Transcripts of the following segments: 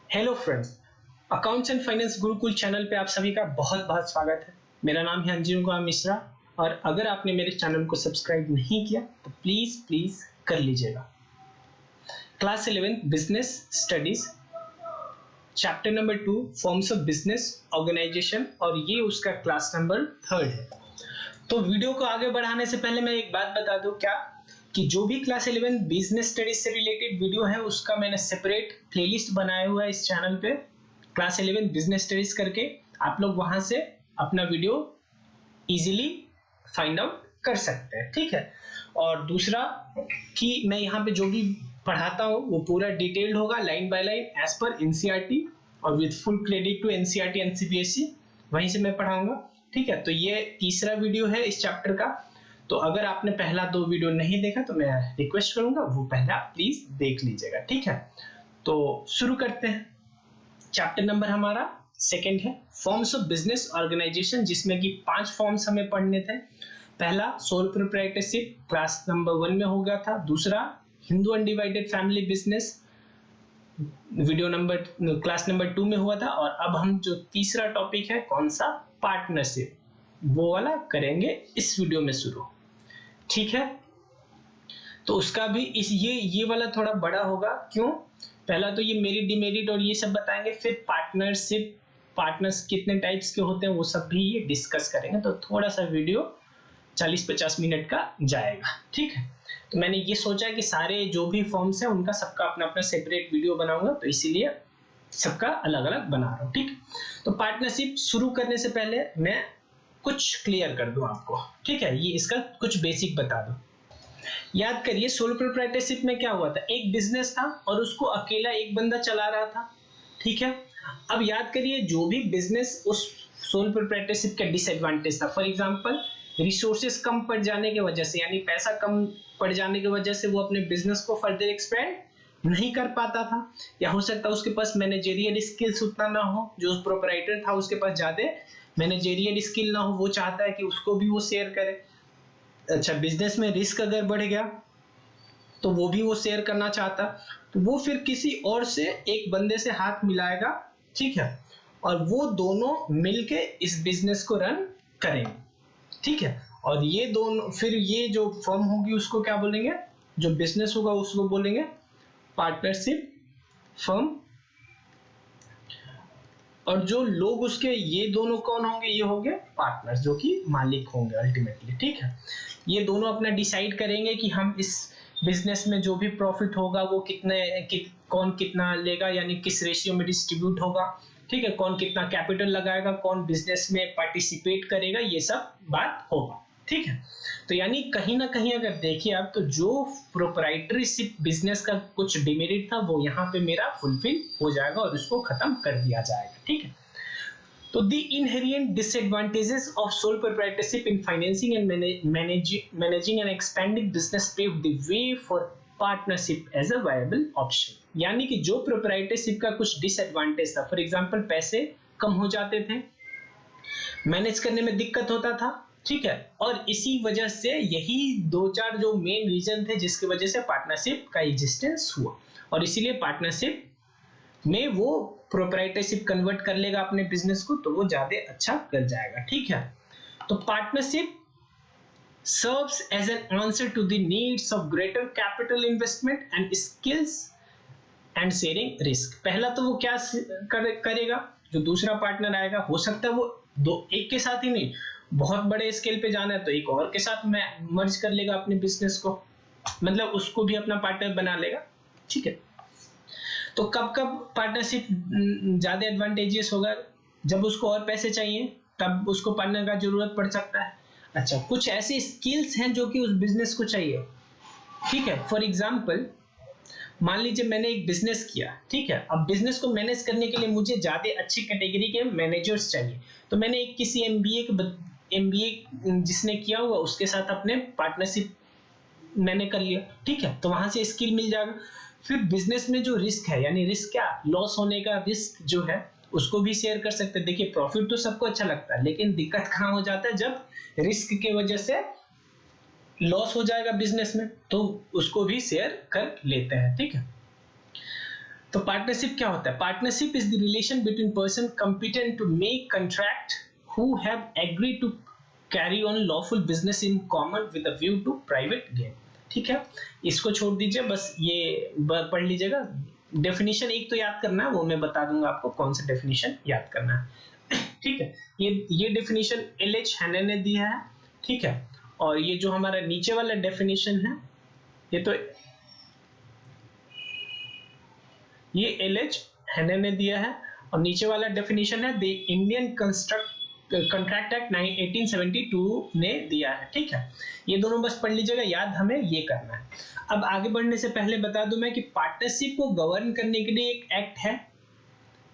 Hello friends, accounts and finance Gurukul channel पे आप सभी का बहुत बहुत स्वागत है। मेरा नाम है अंजुन कुमार मिश्रा और अगर आपने मेरे चैनल को सब्सक्राइब नहीं किया तो प्लीज कर लीजिएगा। Class 11 business studies chapter number 2 forms of business organisation और ये उसका क्लास नंबर 3 है। तो वीडियो को आगे बढ़ाने से पहले मैं एक बात बता दूं क्या कि जो भी क्लास 11 बिजनेस स्टडीज से रिलेटेड वीडियो है उसका मैंने सेपरेट प्लेलिस्ट बनाया हुआ है इस चैनल पे, क्लास 11 बिजनेस स्टडीज करके। आप लोग वहां से अपना वीडियो इजीली फाइंड आउट कर सकते हैं, ठीक है। और दूसरा कि मैं यहाँ पे जो भी पढ़ाता हूँ वो पूरा डिटेल्ड होगा, line by line as per NCERT और with full credit to NCERT and CBSE, वहीं से मैं पढ़ाऊंगा, ठीक है। तो ये तीसरा वीडियो है इस चैप्टर का। तो अगर आपने पहला 2 वीडियो नहीं देखा तो मैं रिक्वेस्ट करूंगा वो पहला प्लीज देख लीजिएगा, ठीक है। तो शुरू करते हैं। चैप्टर नंबर हमारा 2 है, फॉर्म्स ऑफ बिजनेस ऑर्गेनाइजेशन, जिसमें कि 5 फॉर्म्स हमें पढ़ने थे। पहला सोल प्रोप्राइटरशिप क्लास नंबर 1 में हो गया था। दूसरा Hindu undivided family business video number class number 2 में हुआ था। और अब हम जो तीसरा टॉपिक है कौन सा, पार्टनरशिप, वो वाला करेंगे इस वीडियो में शुरू, ठीक है। तो उसका भी ये वाला थोड़ा बड़ा होगा। क्यों? पहला तो ये मेरिट डिमेरिट और ये सब बताएंगे, फिर पार्टनरशिप, पार्टनर्स कितने टाइप्स के होते हैं वो सब भी ये डिस्कस करेंगे। तो थोड़ा सा वीडियो 40-50 मिनट का जाएगा, ठीक है। तो मैंने ये सोचा कि सारे जो भी फॉर्म्स हैं उनका सबका अपना अपना सेपरेट वीडियो बनाऊंगा, तो इसीलिए सबका अलग अलग बना रहा हूं, ठीक। तो पार्टनरशिप शुरू करने से पहले मैं कुछ क्लियर कर दूं आपको, ठीक है। ये इसका कुछ बेसिक बता दूं। याद करिए सोल प्रोप्राइटरशिप में क्या हुआ था, एक बिजनेस था और उसको अकेला एक बंदा चला रहा था, ठीक है। अब याद करिए जो भी बिजनेस उस सोल प्रोप्राइटरशिप का डिसएडवांटेज था, फॉर एग्जांपल रिसोर्सेज कम पड़ जाने की वजह से, यानी पैसा कम पड़ जाने की वजह से वो अपने बिजनेस को फर्दर एक्सपेंड नहीं कर पाता था, या हो सकता है उसके पास मैनेजरियल स्किल्स उतना ना हो, जो प्रोप्राइटर था उसके पास ज्यादा मैनेजरियल स्किल ना हो, वो चाहता है कि उसको भी वो शेयर करे। अच्छा, बिजनेस में रिस्क अगर बढ़ गया तो वो भी वो शेयर करना चाहता, तो वो फिर किसी और से एक बंदे से हाथ मिलाएगा, ठीक है, और वो दोनों मिलके इस बिजनेस को रन करेंगे, ठीक है। और ये दोनों फिर ये जो फर्म होगी उसको क्या बोलेंगे, जो बिजनेस होगा उसको बोलेंगे पार्टनरशिप फर्म, और जो लोग उसके ये दोनों कौन होंगे, ये होंगे पार्टनर्स, जो कि मालिक होंगे अल्टीमेटली, ठीक है। ये दोनों अपना डिसाइड करेंगे कि हम इस बिजनेस में जो भी प्रॉफिट होगा वो कौन कितना लेगा, यानी किस रेशियो में डिस्ट्रीब्यूट होगा, ठीक है। कौन कितना कैपिटल लगाएगा, कौन बिजनेस में पार्टिसिपेट करेगा, ये सब बात होगा, ठीक है। तो यानी कहीं ना कहीं अगर देखिए आप, तो जो प्रोप्राइटरशिप बिजनेस का कुछ डिमेरिट था वो यहाँ पे मेरा फुलफिल हो जाएगा और उसको खत्म कर दिया जाएगा, ठीक है। तो the inherent disadvantages of sole proprietorship in financing and managing and expanding business paved the way for partnership as a viable option। यानी कि जो प्रोप्राइटरशिप का कुछ डिसएडवांटेज था, फॉर एग्जांपल पैसे कम हो जाते थे, मैनेज करने में दिक्कत होता था, ठीक है। और इसी वजह से यही 2-4 जो मेन रीजन थे जिसकी वजह से पार्टनरशिप का एग्जिस्टेंस हुआ, और इसीलिए पार्टनरशिप में वो प्रोप्राइटरशिप कन्वर्ट कर लेगा अपने बिजनेस को, तो वो ज्यादा अच्छा कर जाएगा, ठीक है। तो partnership serves as an answer to the needs of greater capital investment and skills and sharing risk. पहला तो वो क्या करेगा, जो दूसरा पार्टनर आएगा, हो सकता है वो एक के साथ ही नहीं, बहुत बड़े स्केल पे जाना है तो एक और के साथ में मर्ज कर लेगा अपने बिजनेस को, मतलब उसको भी अपना पार्टनर बना लेगा, ठीक है। तो कब कब पार्टनरशिप ज्यादा एडवांटेजियस होगा, जब उसको और पैसे चाहिए तब उसको पार्टनर का जरूरत पड़ सकता है। अच्छा, कुछ ऐसे स्किल्स हैं जो कि उस बिजनेस को चाहिए, ठीक है। फॉर एग्जांपल मान लीजिए मैंने एक बिजनेस किया, ठीक है। अब बिजनेस को मैनेज करने के लिए मुझे ज्यादा अच्छी कैटेगरी के मैनेजर्स चाहिए, तो मैंने एक किसी एमबीए जिसने किया हुआ उसके साथ अपने पार्टनरशिप मैंने कर लिया, ठीक है। तो वहां से स्किल मिल जाएगा। फिर बिजनेस में जो रिस्क है, यानी रिस्क क्या, लॉस होने का रिस्क जो है उसको भी शेयर कर सकते हैं। देखिए प्रॉफिट तो सबको अच्छा लगता है, लेकिन दिक्कत कहां हो जाता है, जब रिस्क के वजह से लॉस हो जाएगा बिजनेस में, तो उसको भी शेयर कर लेते हैं, ठीक है। तो पार्टनरशिप क्या होता है? Partnership is the relation between person competent to make contract who have agree to carry on lawful business in common with a view to private gain. ठीक है, इसको छोड़ दीजिए, बस ये पढ़ लीजिएगा। डेफिनेशन एक तो याद करना है, वो मैं बता दूंगा आपको कौन सा डेफिनेशन याद करना है। ठीक है, ये डेफिनेशन एल.एच. हैने ने दिया है। ठीक है, और ये जो हमारा नीचे वाला डेफिनेशन है, ये एल.एच. हैने ने दिया है, और नीचे वाला डेफिनेशन है द इंडियन कंट्रैक्ट एक्ट 1872 ने दिया है। ठीक है, ये दोनों बस पढ़ लीजिएगा, याद हमें ये करना है। अब आगे बढ़ने से पहले बता दूं मैं कि पार्टनरशिप को गवर्न करने के लिए एक एक्ट है,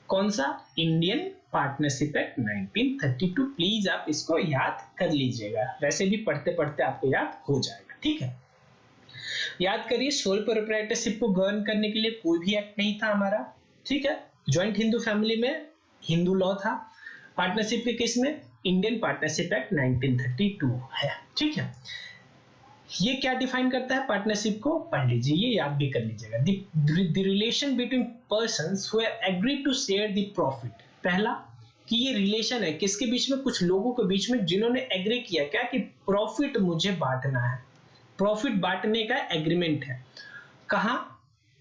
कौन सा? Indian partnership act 1932। प्लीज आप इसको याद कर लीजिएगा, वैसे भी पढ़ते पढ़ते आपको याद हो जाएगा। ठीक है, याद करिए, सोल प्रोप्राइटरशिप को गवर्न करने के लिए कोई भी एक्ट नहीं था हमारा। ठीक है, ज्वाइंट हिंदू फैमिली में हिंदू लॉ था। पार्टनरशिप के केस में इंडियन पार्टनरशिप एक्ट 1932 है। ठीक है, ये क्या डिफाइन करता है पार्टनरशिप को? पढ़ लीजिए, ये याद भी कर लीजिएगा। The relation between persons who have agreed to share the profit. पहला कि ये रिलेशन है किसके बीच में? कुछ लोगों के बीच में जिन्होंने एग्री किया क्या कि प्रॉफिट मुझे बांटना है। प्रॉफिट बांटने का एग्रीमेंट है। कहां?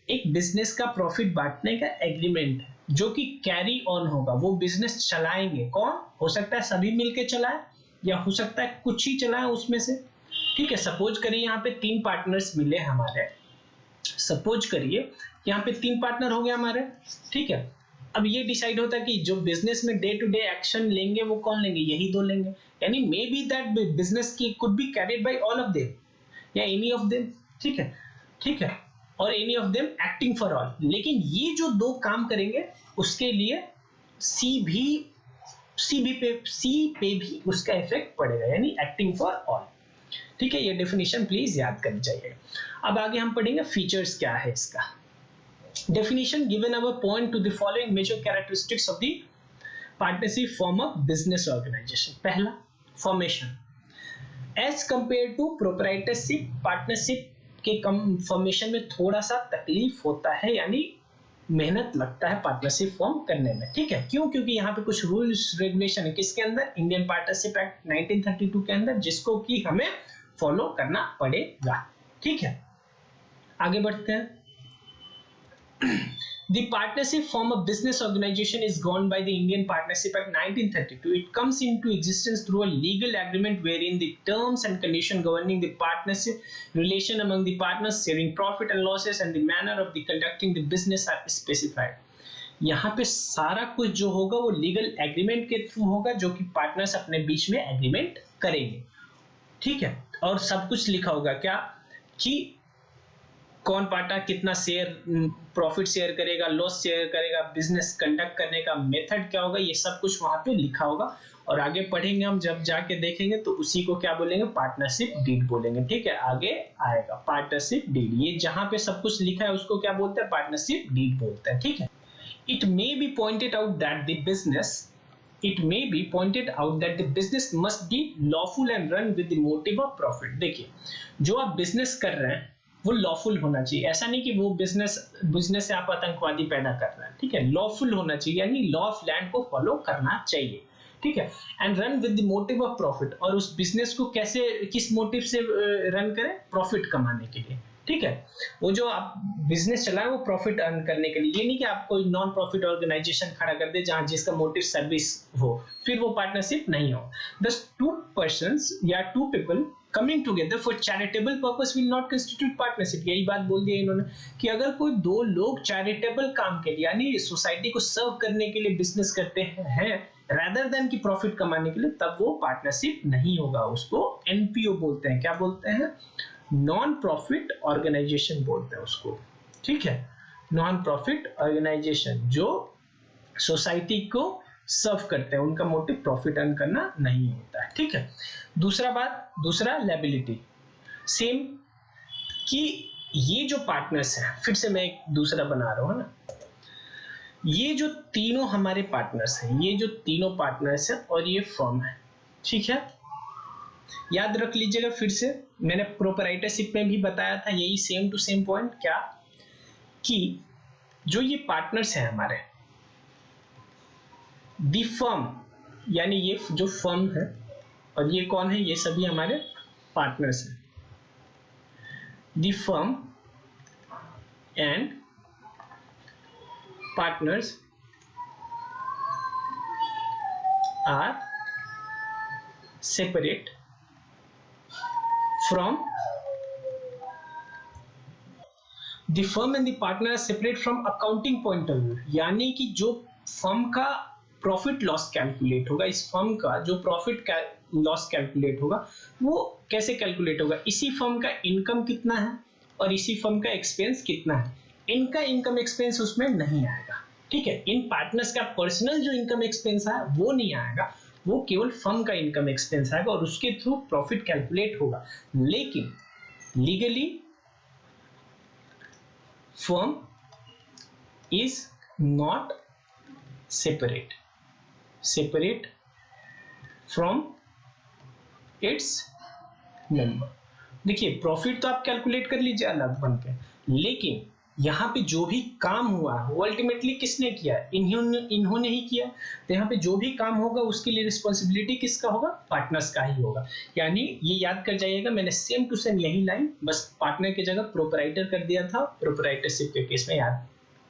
एक बिजनेस का प्रॉफिट बांटने का एग्रीमेंट है जो कि कैरी ऑन होगा, वो बिजनेस चलाएंगे। कौन? हो सकता है सभी मिलके चलाए, या हो सकता है कुछ ही चलाए उसमें से। ठीक है, सपोज करिए यहाँ पे 3 पार्टनर्स मिले हमारे, सपोज करिए यहाँ पे 3 पार्टनर हो गए हमारे। ठीक है, अब ये डिसाइड होता है कि जो बिजनेस में डे टू डे एक्शन लेंगे वो कौन लेंगे? यही 2 लेंगे। यानी मे बी दैट बिजनेस की could be carried by all of them या एनी ऑफ देम। ठीक है, ठीक है, और any of them acting for all. लेकिन ये जो 2 काम करेंगे उसके लिए सी पे भी उसका इफेक्ट पड़ेगा, यानी एक्टिंग फॉर ऑल। ठीक है, ये डेफिनेशन प्लीज याद करनी चाहिए। अब आगे हम पढ़ेंगे फीचर्स क्या है इसका। Definition given our point to the following major characteristics of the partnership form of business organisation. पहला, formation. As compare to proprietorship, partnership के फॉर्मेशन में थोड़ा सा तकलीफ होता है, यानी मेहनत लगता है पार्टनरशिप फॉर्म करने में। ठीक है, क्यों? क्योंकि यहाँ पे कुछ रूल्स रेगुलेशन है, किसके अंदर? इंडियन पार्टनरशिप एक्ट 1932 के अंदर, जिसको कि हमें फॉलो करना पड़ेगा। ठीक है, आगे बढ़ते हैं। The partnership form of business organization is governed by the Indian Partnership Act 1932. It comes into existence through a legal agreement wherein the terms and conditions governing the partnership relation among the partners sharing profit and losses and the manner of the conducting the business are specified. यहाँ पे सारा कुछ जो होगा वो legal agreement के through होगा, जो कि पार्टनर्स अपने बीच में एग्रीमेंट करेंगे। ठीक है, और सब कुछ लिखा होगा क्या कि कौन पार्टनर कितना शेयर प्रॉफिट शेयर करेगा, लॉस शेयर करेगा, बिजनेस कंडक्ट करने का मेथड क्या होगा, ये सब कुछ वहां पे लिखा होगा। और आगे पढ़ेंगे हम, जब जाके देखेंगे तो उसी को क्या बोलेंगे? पार्टनरशिप डीड बोलेंगे। ठीक है, आगे आएगा पार्टनरशिप डीड। ये जहां पे सब कुछ लिखा है उसको क्या बोलते हैं? पार्टनरशिप डीड बोलते हैं। ठीक है, it may be pointed out that the business must be lawful and run with the motive of profit. देखिए, जो आप बिजनेस कर रहे हैं वो लॉफुल होना चाहिए। ऐसा नहीं कि वो बिजनेस से आप आतंकवादी पैदा कर रहे हैं। ठीक है, लॉफुल होना चाहिए, यानी लॉ ऑफ लैंड को फॉलो करना चाहिए। ठीक है, and run with the motive of profit. और उस बिजनेस को कैसे, किस मोटिव से रन करें? प्रॉफिट कमाने के लिए। ठीक है, वो जो आप बिजनेस चलाए वो प्रॉफिट अर्न करने के लिए। ये नहीं कि आप कोई नॉन प्रॉफिट ऑर्गेनाइजेशन खड़ा कर दे जहां जिसका मोटिव सर्विस हो, फिर वो पार्टनरशिप नहीं हो। Thus, 2 persons या 2 people coming together for charitable purpose will not constitute partnership। यही बात बोल दी इन्होंने कि अगर कोई 2 लोग चैरिटेबल काम के लिए, यानी सोसाइटी को सर्व करने के लिए बिजनेस करते हैं rather than कि प्रॉफिट कमाने के लिए, तब वो पार्टनरशिप नहीं होगा। उसको एनपीओ बोलते हैं। क्या बोलते हैं? नॉन प्रॉफिट ऑर्गेनाइजेशन बोलते हैं उसको। ठीक है, नॉन प्रॉफिट ऑर्गेनाइजेशन जो सोसाइटी को सर्व करते हैं, उनका मोटिव प्रॉफिट अर्न करना नहीं होता है। ठीक है, दूसरा लायबिलिटी। सेम कि ये जो पार्टनर्स हैं, फिर से मैं एक दूसरा बना रहा हूं ना, ये जो तीनों हमारे पार्टनर्स हैं, ये जो तीनों पार्टनर्स हैं और ये फर्म है। ठीक है, याद रख लीजिएगा। फिर से मैंने प्रोप्राइटरशिप में भी बताया था यही सेम टू सेम पॉइंट, क्या कि जो ये पार्टनर्स हैं हमारे, दी फर्म, यानी ये जो फर्म है और ये कौन है, ये सभी हमारे पार्टनर्स हैं। The firm and partners are separate from the firm and the partner are separate from accounting point of view, यानी कि जो फर्म का प्रॉफिट लॉस कैलकुलेट होगा, इस फर्म का जो प्रॉफिट लॉस कैलकुलेट होगा वो कैसे कैलकुलेट होगा, इसी फर्म का इनकम कितना है और इसी फर्म का एक्सपेंस कितना है, इनका इनकम एक्सपेंस उसमें नहीं आएगा। ठीक है, इन पार्टनर्स का पर्सनल जो इनकम एक्सपेंस है वो नहीं आएगा, वो केवल फर्म का इनकम एक्सपेंस आएगा और उसके थ्रू प्रॉफिट कैलकुलेट होगा। लेकिन legally firm is not separate from its member। देखिए प्रॉफिट तो आप कैलकुलेट कर लीजिए अलग बन के, लेकिन यहाँ पे जो भी काम हुआ है वो अल्टीमेटली किसने किया, इन्होंने ही किया। तो यहाँ पे जो भी काम होगा उसके लिए रिस्पॉन्सिबिलिटी किसका होगा, पार्टनर्स का ही होगा। यानी ये याद कर जाइएगा, मैंने सेम टू सेम यही लाइन बस पार्टनर की जगह प्रोपराइटर कर दिया था। प्रोपराइटरशिप के केस में याद,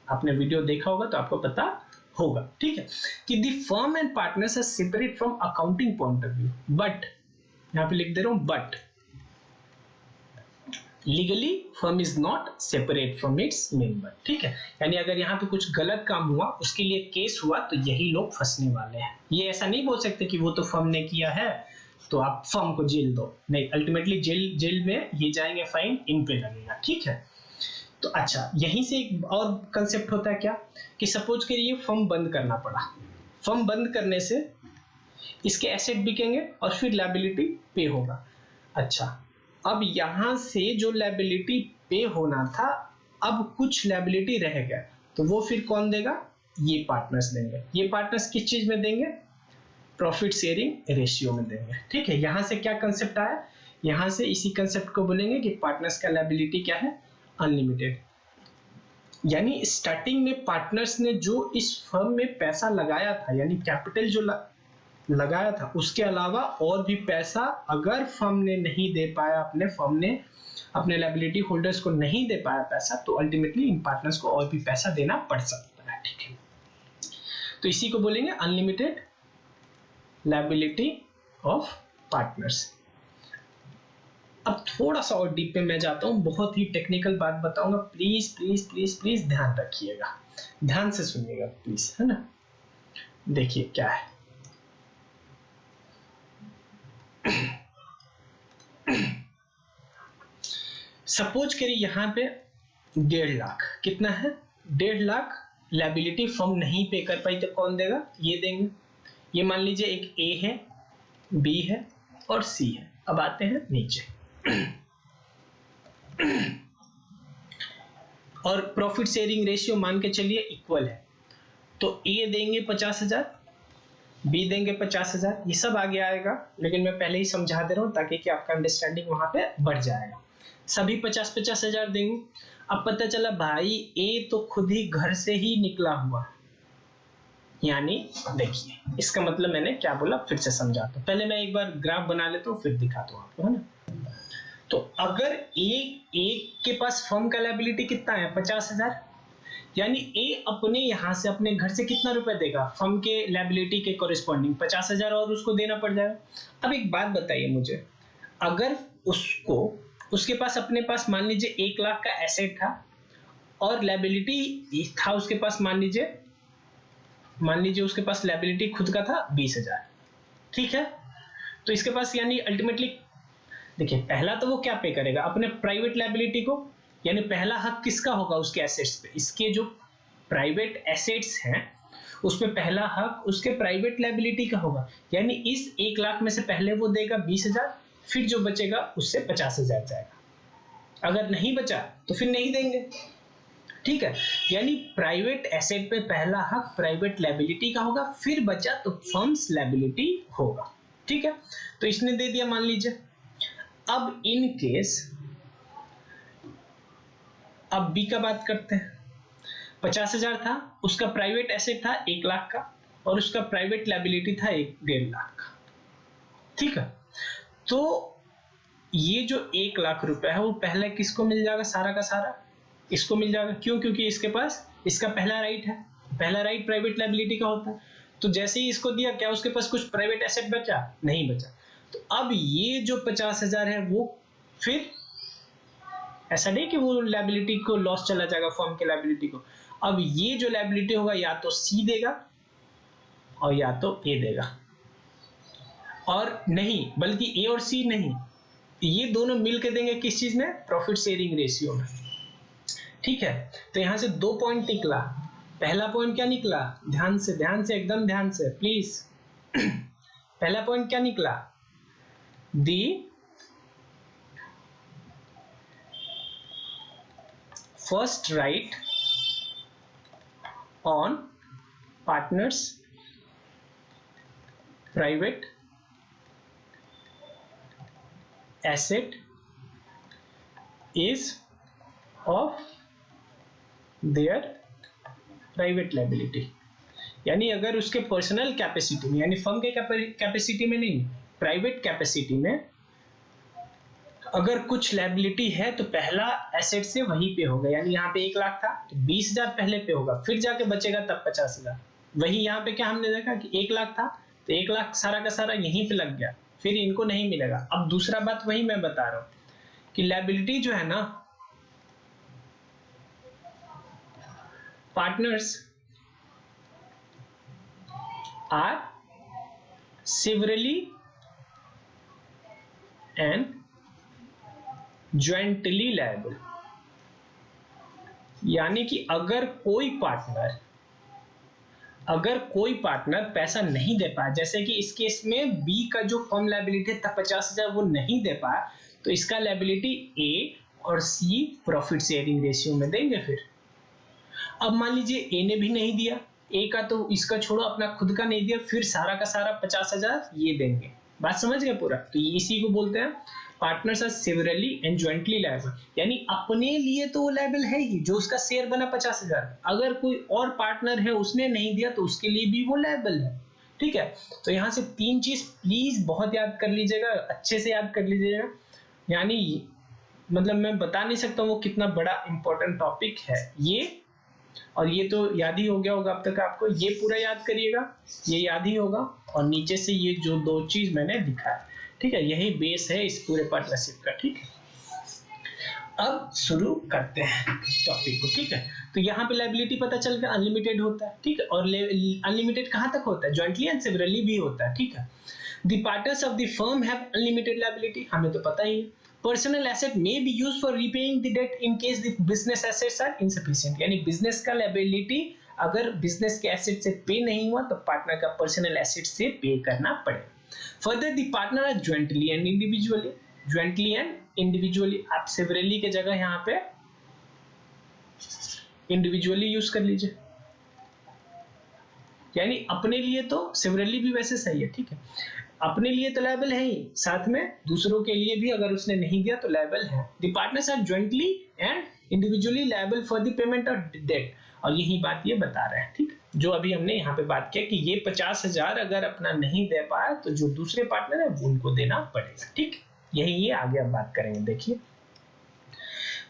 आपने वीडियो देखा होगा तो आपको पता होगा। ठीक है, कि the firm and partners are separate from accounting point of view, but यहां पे लिख दे रहा हूं but legally firm is not separate from its member. ठीक है, यानी अगर यहाँ पे कुछ गलत काम हुआ, उसके लिए केस हुआ, तो यही लोग फंसने वाले हैं। ये ऐसा नहीं बोल सकते कि वो तो फर्म ने किया है तो आप फर्म को जेल दो, नहीं, अल्टीमेटली जेल में ये जाएंगे, फाइन इन पे लगेगा। ठीक है, तो अच्छा, यहीं से एक और कंसेप्ट होता है क्या, कि सपोज करिए फर्म बंद करना पड़ा, फर्म बंद करने से इसके एसेट बिकेंगे और फिर लायबिलिटी पे होगा। अच्छा, अब यहां से जो लायबिलिटी पे होना था, अब कुछ लायबिलिटी रह गया, तो वो फिर कौन देगा, ये पार्टनर्स देंगे। ये पार्टनर्स किस चीज में देंगे, प्रॉफिट शेयरिंग रेशियो में देंगे। ठीक है, यहां से क्या कंसेप्ट आया, यहां से इसी कंसेप्ट को बोलेंगे कि पार्टनर्स का लायबिलिटी क्या है, अनलिमिटेड। यानी स्टार्टिंग में पार्टनर्स ने जो इस फर्म में पैसा लगाया था, यानी कैपिटल जो लगाया था, उसके अलावा और भी पैसा अगर फर्म ने नहीं दे पाया, अपने फर्म ने अपने लायबिलिटी होल्डर्स को नहीं दे पाया पैसा, तो अल्टीमेटली इन पार्टनर्स को और भी पैसा देना पड़ सकता है। ठीक है, तो इसी को बोलेंगे अनलिमिटेड लायबिलिटी ऑफ पार्टनर्स। अब थोड़ा सा और डीप में मैं जाता हूं, बहुत ही टेक्निकल बात बताऊंगा, प्लीज प्लीज प्लीज प्लीज ध्यान रखिएगा, ध्यान से सुनिएगा प्लीज, है ना। देखिए क्या है, सपोज करिए यहां पे 1.5 लाख, कितना है, 1.5 लाख लायबिलिटी फर्म नहीं पे कर पाई, तो कौन देगा, ये देंगे। ये मान लीजिए एक ए है, बी है और सी है। अब आते हैं नीचे और प्रॉफिट शेयरिंग रेशियो मान के चलिए इक्वल है, तो ए देंगे 50,000, बी देंगे 50,000, ये सब आगे आएगा, लेकिन मैं पहले ही समझा दे रहा हूं ताकि कि आपका अंडरस्टैंडिंग वहां पे बढ़ जाएगा। सभी 50,000 देंगे। अब पता चला भाई ए तो खुद ही घर से ही निकला हुआ, यानी देखिए इसका मतलब मैंने क्या बोला, फिर से समझाता हूं, पहले मैं एक बार ग्राफ बना लेता हूं फिर दिखाता हूं आपको, है ना। तो अगर एक के पास फर्म का लायबिलिटी कितना है, 50,000, यानी ए अपने यहां से अपने घर से कितना रुपए देगा, फर्म के लायबिलिटी के कोरिस्पॉन्डिंग 50,000 और उसको देना पड़ जाएगा। अब एक बात बताइए मुझे, अगर उसको उसके पास अपने पास मान लीजिए 1 लाख का एसेट था और लायबिलिटी था उसके पास, मान लीजिए उसके पास लायबिलिटी खुद का था 20,000, ठीक है, तो इसके पास यानी अल्टीमेटली देखिए, पहला तो वो क्या पे करेगा, अपने प्राइवेट लायबिलिटी को, यानी पहला हक किसका होगा उसके एसेट्स पे, इसके जो प्राइवेट एसेट्स हैं उसमें पहला हक उसके प्राइवेट लायबिलिटी का होगा, यानी इस 1 लाख में से पहले वो देगा 20,000, फिर जो बचेगा उससे 50,000 जाएगा, अगर नहीं बचा तो फिर नहीं देंगे। ठीक है, यानी प्राइवेट एसेट पे पहला हक प्राइवेट लायबिलिटी का होगा, फिर बचा तो फर्म्स लायबिलिटी होगा। ठीक है, तो इसने दे दिया मान लीजिए। अब इन केस अब बी का बात करते हैं। 50,000 था, उसका प्राइवेट एसेट था 1 लाख का और उसका प्राइवेट लायबिलिटी था 1.5 लाख का। ठीक है, तो ये जो 1 लाख रुपए है वो पहले किसको मिल जाएगा? सारा का सारा इसको मिल जाएगा। क्यों? क्योंकि इसके पास इसका पहला राइट है, पहला राइट प्राइवेट लायबिलिटी का होता है। तो जैसे ही इसको दिया, क्या उसके पास कुछ प्राइवेट एसेट बचा? नहीं बचा। तो अब ये जो 50,000 है वो फिर ऐसा नहीं कि वो लायबिलिटी को लॉस चला जाएगा फर्म के लायबिलिटी को। अब ये जो लायबिलिटी होगा या तो सी देगा और या तो ए देगा, और नहीं बल्कि ए और सी नहीं, ये दोनों मिलकर देंगे किस चीज में? प्रॉफिट शेयरिंग रेशियो में। ठीक है, तो यहां से 2 पॉइंट निकला। पहला पॉइंट क्या निकला? ध्यान से एकदम ध्यान से प्लीज। पहला पॉइंट क्या निकला? The first right on partners private asset is of their private liability. यानी अगर उसके पर्सनल कैपेसिटी में, यानी फर्म के कैपेसिटी में नहीं, प्राइवेट कैपेसिटी में अगर कुछ लायबिलिटी है तो पहला एसेट से वहीं पे होगा। यानी यहाँ पे 1 लाख था तो 20,000 पहले पे होगा, फिर जाके बचेगा तब 50,000। वही यहाँ पे क्या हमने देखा कि 1 लाख था तो 1 लाख सारा का सारा यहीं पे लग गया, फिर इनको नहीं मिलेगा। अब दूसरा बात वही मैं बता रहा हूं कि लायबिलिटी जो है ना, partners are severally and jointly liable। यानी कि अगर कोई पार्टनर पैसा नहीं दे पाया, जैसे कि इस केस में बी का जो फर्म लायबिलिटी था 50,000 वो नहीं दे पाया, तो इसका लायबिलिटी ए और सी प्रॉफिट शेयरिंग रेशियो में देंगे। फिर अब मान लीजिए ए ने भी नहीं दिया, ए का तो इसका छोड़ो, अपना खुद का नहीं दिया, फिर सारा का सारा 50,000 ये देंगे। बात समझ गए पूरा? तो इसी को बोलते हैं partners are severally and jointly liable. यानी अपने लिए तो वो लायबल है ही, जो उसका शेयर बना 50,000, अगर कोई और पार्टनर है उसने नहीं दिया तो उसके लिए भी वो लायबल है। ठीक है, तो यहां से 3 चीज प्लीज बहुत याद कर लीजिएगा, अच्छे से याद कर लीजिएगा। यानी मतलब मैं बता नहीं सकता वो कितना बड़ा इंपॉर्टेंट टॉपिक है ये, और ये तो याद ही हो गया होगा अब तक आपको। ये पूरा याद करिएगा, ये याद ही होगा, और नीचे से ये जो 2 चीज मैंने लिखा है, ठीक है, यही बेस है इस पूरे पार्टनरशिप का। ठीक है, अब शुरू करते हैं टॉपिक को। ठीक है, तो यहाँ पे लायबिलिटी पता चल गया अनलिमिटेड होता है। ठीक है, और अनलिमिटेड कहाँ तक होता है? ज्वाइंटली एंड सेवरली भी होता है। ठीक है, the partners of the firm have unlimited liability, हमें तो पता ही है। Personal asset may be used for repaying the debt in case the business assets are insufficient। यानी बिजनेस का लायबिलिटी अगर बिजनेस के एसेट से पे नहीं हुआ तो पार्टनर का पर्सनल एसेट से पे करना पड़ेगा। Further the partner are jointly and individually, आप सेवरली के जगह यहाँ पे इंडिविजुअली यूज कर लीजिए। यानी अपने लिए तो सेवरली भी वैसे सही है। ठीक है, अपने लिए तो लायबल है ही, साथ में दूसरों के लिए भी अगर उसने नहीं दिया तो लायबल है। The partners are jointly and individually liable for the payment of debt, और यही बात ये बता रहे हैं। ठीक, जो अभी हमने यहाँ पे बात किया कि ये 50,000 अगर अपना नहीं दे पाया तो जो दूसरे पार्टनर है वो उनको देना पड़ेगा। ठीक, यही ये आगे अब बात करेंगे। देखिए,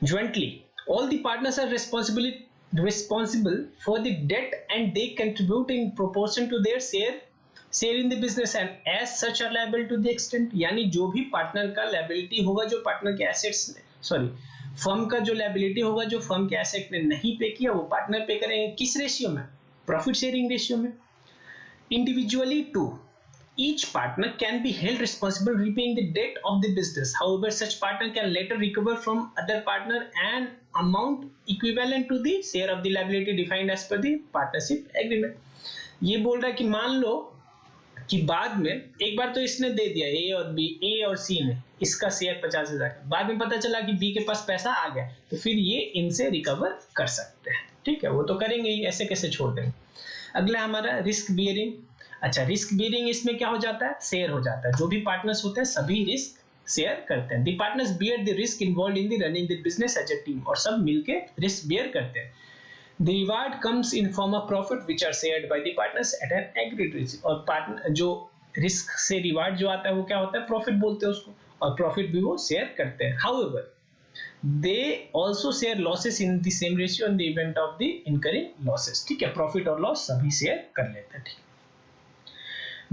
jointly all the partners are responsible for the debt and they contribute in proportion to their share in the business and as such are liable to the extent। यानी जो भी पार्टनर का लायबिलिटी होगा, जो पार्टनर के assets firm का जो liability होगा, जो फर्म के एसेट ने नहीं पे किया, वो पार्टनर पे करेंगे। किस रेशियो में? प्रॉफिट शेयरिंग रेशियो में। Individually to each partner can be held responsible repaying the debt of the business, however such partner can later recover from other partner an amount equivalent to the share of the liability defined as per the partnership agreement। ये बोल रहा है कि मान लो कि बाद में एक बार तो इसने दे दिया ए और बी, ए और सी ने इसका शेयर 50,000, बाद में पता चला कि बी के पास पैसा आ गया तो फिर ये इनसे रिकवर कर सकते हैं। ठीक है, वो तो करेंगे ही, ऐसे कैसे छोड़ देंगे। अगला हमारा रिस्क बियरिंग। अच्छा, रिस्क बियरिंग इसमें क्या हो जाता है? शेयर हो जाता है। जो भी पार्टनर्स होते हैं सभी रिस्क शेयर करते हैं। The partners bear the risk involve in the running the business as a team, और सब मिलके रिस्क बियर करते हैं। The reward comes in form of profit which are shared by the partners at an agreed rate. और partner जो risk से reward जो आता है वो क्या होता है, प्रॉफिट बोलते हैं उसको, और प्रॉफिट भी वो शेयर करते हैं. However they also share losses in the same ratio in the event of the incurring losses. ठीक है, प्रॉफिट और लॉस सभी शेयर कर लेते हैं. ठीक है.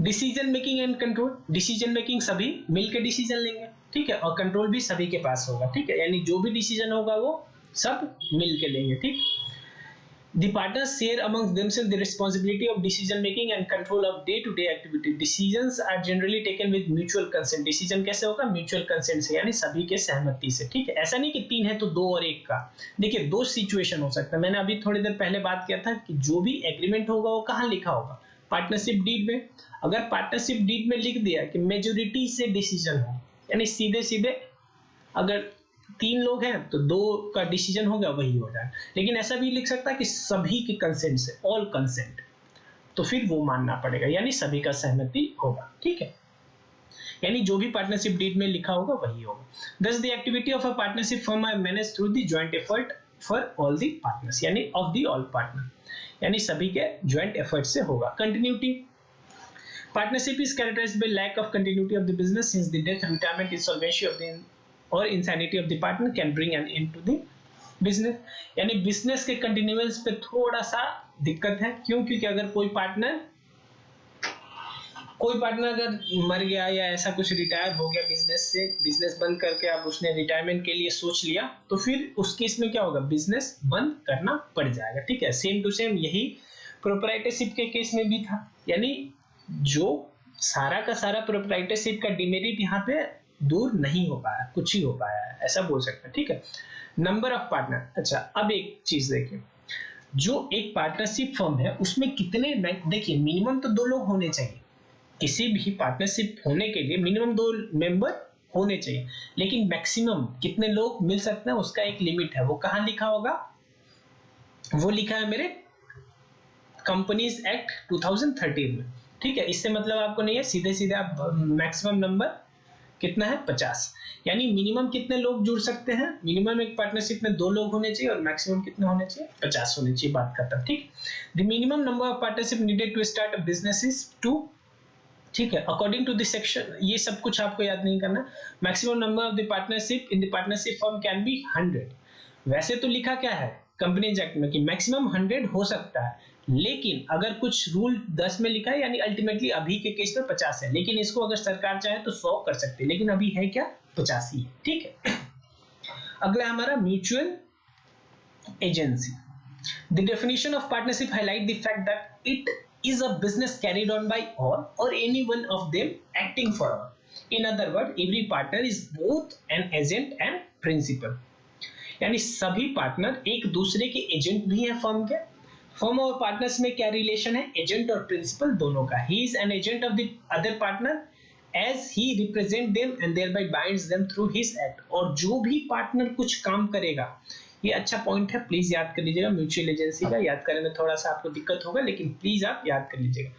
Decision making and control. Decision making सभी मिलकर डिसीजन लेंगे. ठीक है, और कंट्रोल भी सभी के पास होगा. ठीक है, यानी जो भी डिसीजन होगा वो सब मिलकर लेंगे. ठीक. The partners share amongst themselves the responsibility of decision making and control of day-to-day activity. Decisions are generally taken with mutual consent. Decision कैसे होगा? Mutual consent से, यानी सभी के सहमति से. ठीक है, ऐसा नहीं कि 3 है तो 2 और 1 का. देखिए 2 सिचुएशन हो सकता है. मैंने अभी थोड़ी देर पहले बात किया था कि जो भी एग्रीमेंट होगा वो कहाँ लिखा होगा? पार्टनरशिप डीड में. अगर पार्टनरशिप डीड में लिख दिया कि मेजोरिटी से डिसीजन हो, यानी सीधे सीधे अगर 3 लोग हैं तो 2 का डिसीजन हो गया, वही हो जाए. लेकिन ऐसा भी लिख सकता है कि सभी के कंसेंट से, ऑल कंसेंट, तो फिर वो मानना पड़ेगा, यानी सभी का सहमति होगा. ठीक है, यानी जो भी पार्टनरशिप डीड में लिखा होगा वही होगा. Thus the activity of a partnership firm are managed through the joint effort for all the partners, यानी of the all partner, यानी सभी के joint effort से होगा. Continuity. Partnership is characterized by lack of continuity of the business since the death, retirement, insolvency of the और insanity of the partner can bring an end to the business. यानी business के continuance पे थोड़ा सा दिक्कत है. क्यों? क्योंकि अगर कोई पार्टनर अगर मर गया या ऐसा कुछ रिटायर हो गया बिजनेस से, बिजनेस बंद करके अब उसने रिटायरमेंट के लिए सोच लिया, तो फिर उस केस में क्या होगा? बिजनेस बंद करना पड़ जाएगा. ठीक है, सेम टू सेम यही प्रोप्राइटरशिप के केस में भी था. यानी जो सारा का सारा प्रोप्राइटरशिप का डिमेरिट यहाँ पे दूर नहीं हो पाया, कुछ ही हो पाया है, ऐसा बोल सकते हैं. ठीक है. Number of partner. अच्छा, अब एक चीज देखिए, जो एक पार्टनरशिप फर्म है उसमें कितने, देखिए मिनिमम तो 2 लोग होने चाहिए. किसी भी पार्टनरशिप होने के लिए मिनिमम 2 मेंबर होने चाहिए. लेकिन मैक्सिमम कितने लोग मिल सकते हैं उसका एक लिमिट है. वो कहाँ लिखा होगा? वो लिखा है मेरे कंपनीज एक्ट 2013 में. ठीक है, इससे मतलब आपको नहीं है, सीधे सीधे आप मैक्सिमम नंबर कितना है? 50. यानी मिनिमम कितने लोग जुड़ सकते हैं? मिनिमम एक पार्टनरशिप में 2 लोग होने चाहिए और मैक्सिमम कितने होने चाहिए? 50 होने चाहिए. बात खत्म. ठीक. The minimum number of partnership needed to start a business is 2. ठीक है, अकॉर्डिंग टू द सेक्शन. ये सब कुछ आपको याद नहीं करना. Maximum number of the partnership in the partnership firm can be 100. वैसे तो लिखा क्या है कंपनीज एक्ट में कि मैक्सिमम 100 हो सकता है, लेकिन अगर कुछ रूल 10 में लिखा है, यानी अल्टीमेटली अभी के केस में 50 है, लेकिन इसको अगर सरकार चाहे तो 100 कर सकती है, लेकिन अभी है क्या? 50 ही है. ठीक है. अगला हमारा mutual agency. The definition of partnership highlight the fact that it is a business carried on by all or any one of them acting for all. In other words, every partner is both an agent and principal. यानी सभी partner एक दूसरे के agent भी हैं firm के. Firm और partners में क्या रिलेशन है? एजेंट और प्रिंसिपल दोनों का. He is an agent of the other partner as he represent them and thereby binds them through his act. और जो भी पार्टनर कुछ काम करेगा, ये अच्छा पॉइंट है, प्लीज याद कर लीजिएगा. म्यूचुअल एजेंसी का याद करने में थोड़ा सा आपको दिक्कत होगा, लेकिन प्लीज आप याद कर लीजिएगा.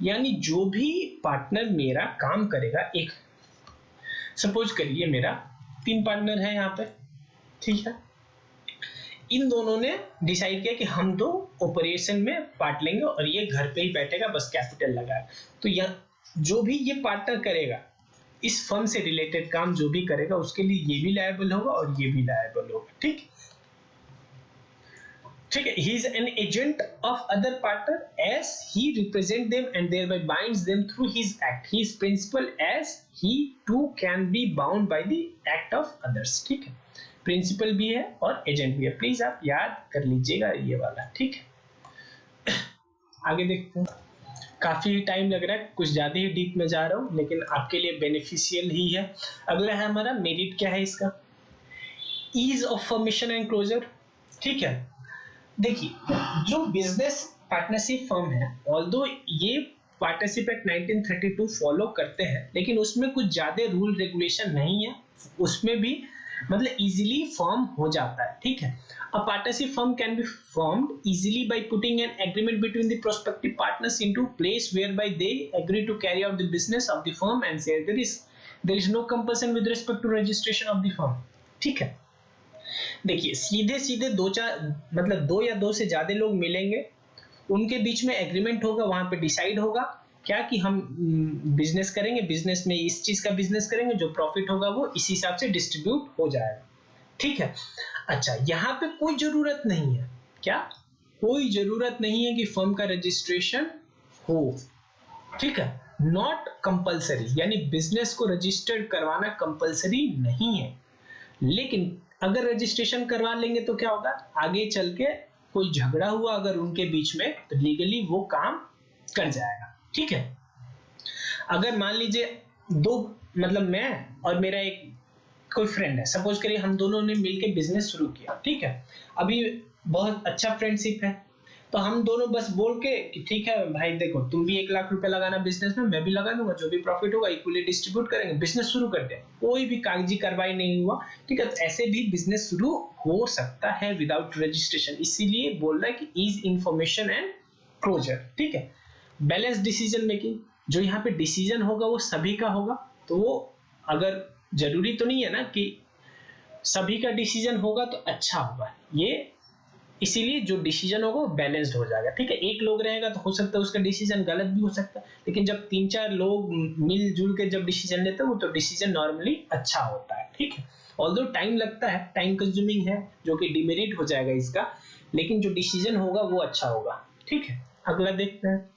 यानी जो भी पार्टनर मेरा काम करेगा, एक सपोज करिए मेरा 3 पार्टनर है यहाँ पे. ठीक है, इन दोनों ने डिसाइड किया कि हम 2 ऑपरेशन में पार्ट लेंगे और ये घर पे ही बैठेगा, बस कैपिटल लगाए. तो जो भी ये पार्टनर करेगा, इस फर्म से रिलेटेड काम जो भी करेगा, उसके लिए ये भी लायबल होगा और ये भी लायबल होगा. ठीक है. He is an agent of other partner as he represent them and thereby binds them through his act. He is principal as he too can be bound by the act of others. ठीक है, principal भी है और agent भी है. Please आप याद कर लीजिएगा ये वाला. ठीक है, आगे देखते हैं. काफी टाइम लग रहा है, कुछ ज्यादा ही डीप में जा रहा हूं, लेकिन आपके लिए बेनिफिशियल ही है. अगला है हमारा मेरिट. क्या है इसका? Ease of formation and closure. ठीक है, देखिए जो बिजनेस पार्टनरशिप फर्म है, ऑल्दो ये पार्टनरशिप एक्ट 1932 फॉलो करते हैं, लेकिन उसमें कुछ ज्यादा रूल रेगुलेशन नहीं है. उसमें भी मतलब इजीली फॉर्म हो जाता है. ठीक है. A partnership firm can be formed easily by putting an agreement between the prospective partners into place whereby they agree to carry out the business of the firm and share the risk. There is no compulsion with respect to registration of the firm. ठीक है. देखिए सीधे सीधे दो चार मतलब दो या दो से ज्यादा लोग मिलेंगे, उनके बीच में एग्रीमेंट होगा, वहां पे डिसाइड होगा क्या कि हम बिजनेस करेंगे, बिजनेस में इस चीज का बिजनेस करेंगे, जो प्रॉफिट होगा वो इस हिसाब से डिस्ट्रीब्यूट हो जाएगा। ठीक है। अच्छा, यहाँ पे कोई जरूरत नहीं है, क्या कोई जरूरत नहीं है कि फर्म का रजिस्ट्रेशन हो। ठीक है, नॉट कंपलसरी, यानी बिजनेस को रजिस्टर्ड करवाना कंपलसरी नहीं है। लेकिन अगर रजिस्ट्रेशन करवा लेंगे तो क्या होगा, आगे चल के कोई झगड़ा हुआ अगर उनके बीच में तो लीगली वो काम कर जाएगा। ठीक है। अगर मान लीजिए दो मतलब मैं और मेरा एक कोई फ्रेंड है, सपोज करिए हम दोनों ने मिलकर बिजनेस शुरू किया। ठीक है, अभी बहुत अच्छा फ्रेंडशिप है, तो हम दोनों बस बोल के कि ठीक है भाई देखो तुम भी 1 लाख रुपए लगाना बिजनेस में, मैं भी लगा दूंगा, जो भी प्रॉफिट होगा इक्वली डिस्ट्रीब्यूट करेंगे, बिजनेस शुरू करते हैं। कोई भी कागजी कार्रवाई नहीं हुआ। ठीक है, तो ऐसे भी बिजनेस शुरू हो सकता है विदाउट रजिस्ट्रेशन, इसीलिए बोल रहा है कि इज इंफॉर्मेशन एंड क्लोजर। ठीक है, बैलेंस डिसीजन मेकिंग, जो यहाँ पे डिसीजन होगा वो सभी का होगा, तो वो अगर जरूरी तो नहीं है ना कि सभी का डिसीजन होगा तो अच्छा होगा, ये इसीलिए जो डिसीजन होगा वो बैलेंस्ड हो जाएगा। ठीक है, एक लोग रहेगा तो हो सकता है उसका डिसीजन गलत भी हो सकता है, लेकिन जब 3-4 लोग मिलजुल के जब डिसीजन लेते हैं वो तो डिसीजन नॉर्मली अच्छा होता है। ठीक है, ऑल्दो टाइम लगता है, टाइम कंज्यूमिंग है, जो कि डिमेरिट हो जाएगा इसका, लेकिन जो डिसीजन होगा वो अच्छा होगा। ठीक है, अगला देखते हैं।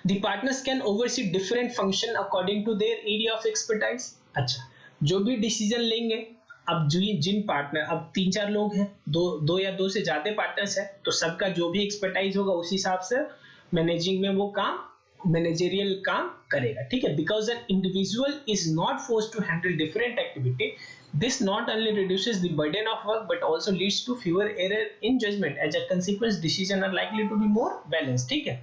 The partners can oversee different function according to their area of expertise। अच्छा, जो भी डिसीजन लेंगे, अब जिन पार्टनर, अब 3-4 लोग हैं, दो या दो से ज्यादा पार्टनर्स हैं, तो सबका जो भी एक्सपर्टाइज होगा उस हिसाब से मैनेजिंग में वो काम मैनेजरियल काम करेगा। ठीक है, because an individual is not forced to handle different activity, this not only reduces the burden of work but also leads to fewer error in judgement, as a consequence decision are likely to be more balanced. ठीक है,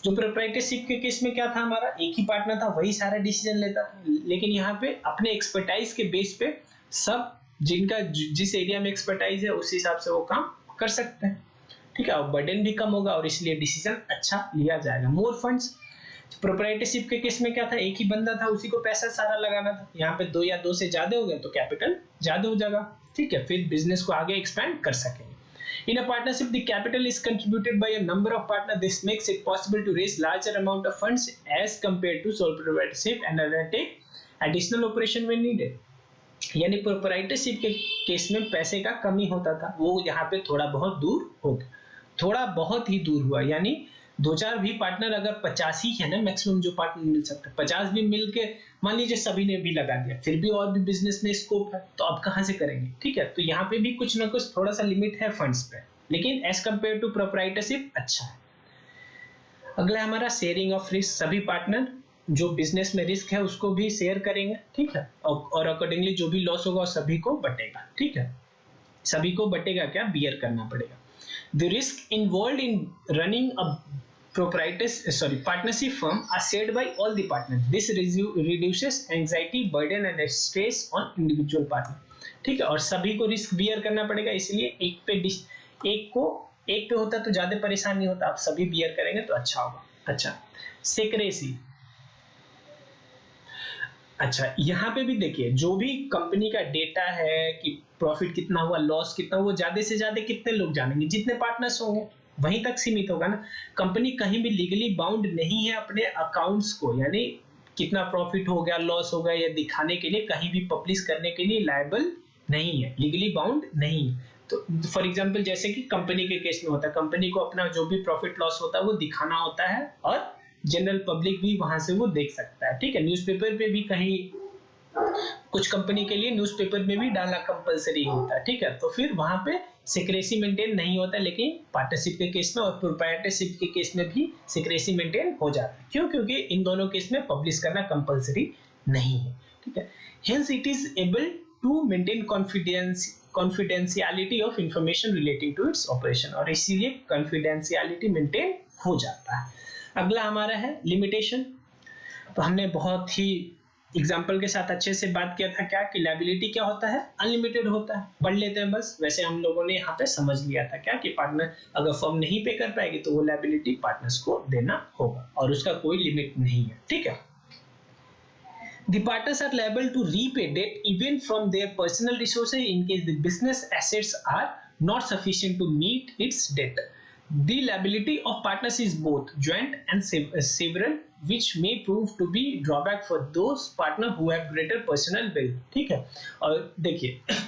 जो proprietorship के case में क्या था, हमारा एक ही partner था, वही सारा डिसीजन लेता था, लेकिन यहाँ पे अपने एक्सपर्टाइज के बेस पे सब जिनका जिस एरिया में एक्सपर्टाइज है उस हिसाब से वो काम कर सकते हैं। ठीक है, और बर्डन भी कम होगा और इसलिए डिसीजन अच्छा लिया जाएगा। मोर फंड्स, प्रोप्राइटरशिप के केस में क्या था, एक ही बंदा था, उसी को पैसा सारा लगाना था। यहाँ पे दो या दो से ज्यादा हो गए तो कैपिटल ज्यादा हो जाएगा। ठीक है, फिर बिजनेस को आगे एक्सपैंड कर सकेंगे। In a partnership, the capital is contributed by a number of partners. This makes it possible to raise larger amount of funds as compared to sole proprietorship and undertake additional operation when needed. यानी proprietorship के case में पैसे का कमी होता था, वो यहाँ पे थोड़ा बहुत दूर हो गया, थोड़ा बहुत ही दूर हुआ। यानी 2-4 भी पार्टनर, अगर 50 ही है ना मैक्सिमम जो पार्टनर मिल सकता है, 50 भी मिल के मान लीजिए सभी ने भी लगा दिया, फिर भी और भी बिजनेस में स्कोप है, तो अब कहाँ से करेंगे। ठीक है, तो यहाँ पे भी कुछ ना कुछ थोड़ा सा लिमिट है फंड्स पे, लेकिन एज कंपेयर टू प्रोप्राइटरशिप अच्छा है। अगला हमारा शेयरिंग ऑफ रिस्क, सभी पार्टनर जो बिजनेस में रिस्क है उसको भी शेयर करेंगे। ठीक है, और अकॉर्डिंगली जो भी लॉस होगा सभी को बटेगा। ठीक है, सभी को बटेगा, क्या बियर करना पड़ेगा। The risk involve in running a partnership firm are shared by all the partners. This reduces anxiety, burden and stress on individual partner. ठीक है, और सभी को रिस्क बियर करना पड़ेगा, इसलिए एक पे होता तो ज्यादा परेशान नहीं होता, आप सभी बियर करेंगे तो अच्छा होगा। अच्छा, सिक्रेसी। अच्छा, यहाँ पे भी देखिए, जो भी कंपनी का डेटा है कि प्रॉफिट कितना हुआ, लॉस कितना, वो ज्यादा से ज्यादा कितने लोग जानेंगे, जितने पार्टनर्स होंगे वहीं तक सीमित होगा ना। कंपनी कहीं भी लीगली बाउंड नहीं है अपने अकाउंट्स को, यानी कितना प्रॉफिट हो गया, लॉस हो गया, या दिखाने के लिए कहीं भी पब्लिश करने के लिए लायबल नहीं है, लीगली बाउंड नहीं। तो फॉर एग्जांपल जैसे कि कंपनी के केस में होता है, कंपनी को अपना जो भी प्रॉफिट लॉस होता है वो दिखाना होता है, और जनरल पब्लिक भी वहां से वो देख सकता है। ठीक है, न्यूज़पेपर पे भी कहीं कुछ कंपनी के लिए न्यूज़पेपर में भी डालना कंपलसरी होता है। ठीक है, तो फिर वहां पे सिक्रेसी मेंटेन नहीं होता, लेकिन पार्टनरशिप के केस में और प्रोप्राइटरशिप के केस में भी सिक्रेसी मेंटेन हो जाता है। क्यों? क्योंकि इन दोनों केस में पब्लिश करना कंपलसरी नहीं है। ठीक है, hence it is able to maintain confidentiality of information relating to its operation, और इसीलिए कॉन्फिडेंशियलिटी मेंटेन हो जाता है। अगला हमारा है लिमिटेशन। तो हमने बहुत ही एग्जाम्पल के साथ अच्छे से बात किया था, क्या कि लायबिलिटी क्या होता है, अनलिमिटेड होता है। पढ़ लेते हैं बस, वैसे हम लोगों ने यहाँ पे समझ लिया था क्या कि पार्टनर अगर फर्म नहीं पे कर पाएगी तो वो लायबिलिटी पार्टनर्स को देना होगा, और उसका कोई लिमिट नहीं है। ठीक है, The partners are liable to repay debt even from their personal resources in case the business assets are not sufficient to meet its debt. The liability of partners is both joint and several, which may prove to be drawback for those partner who have greater personal wealth. ठीक है, और देखिए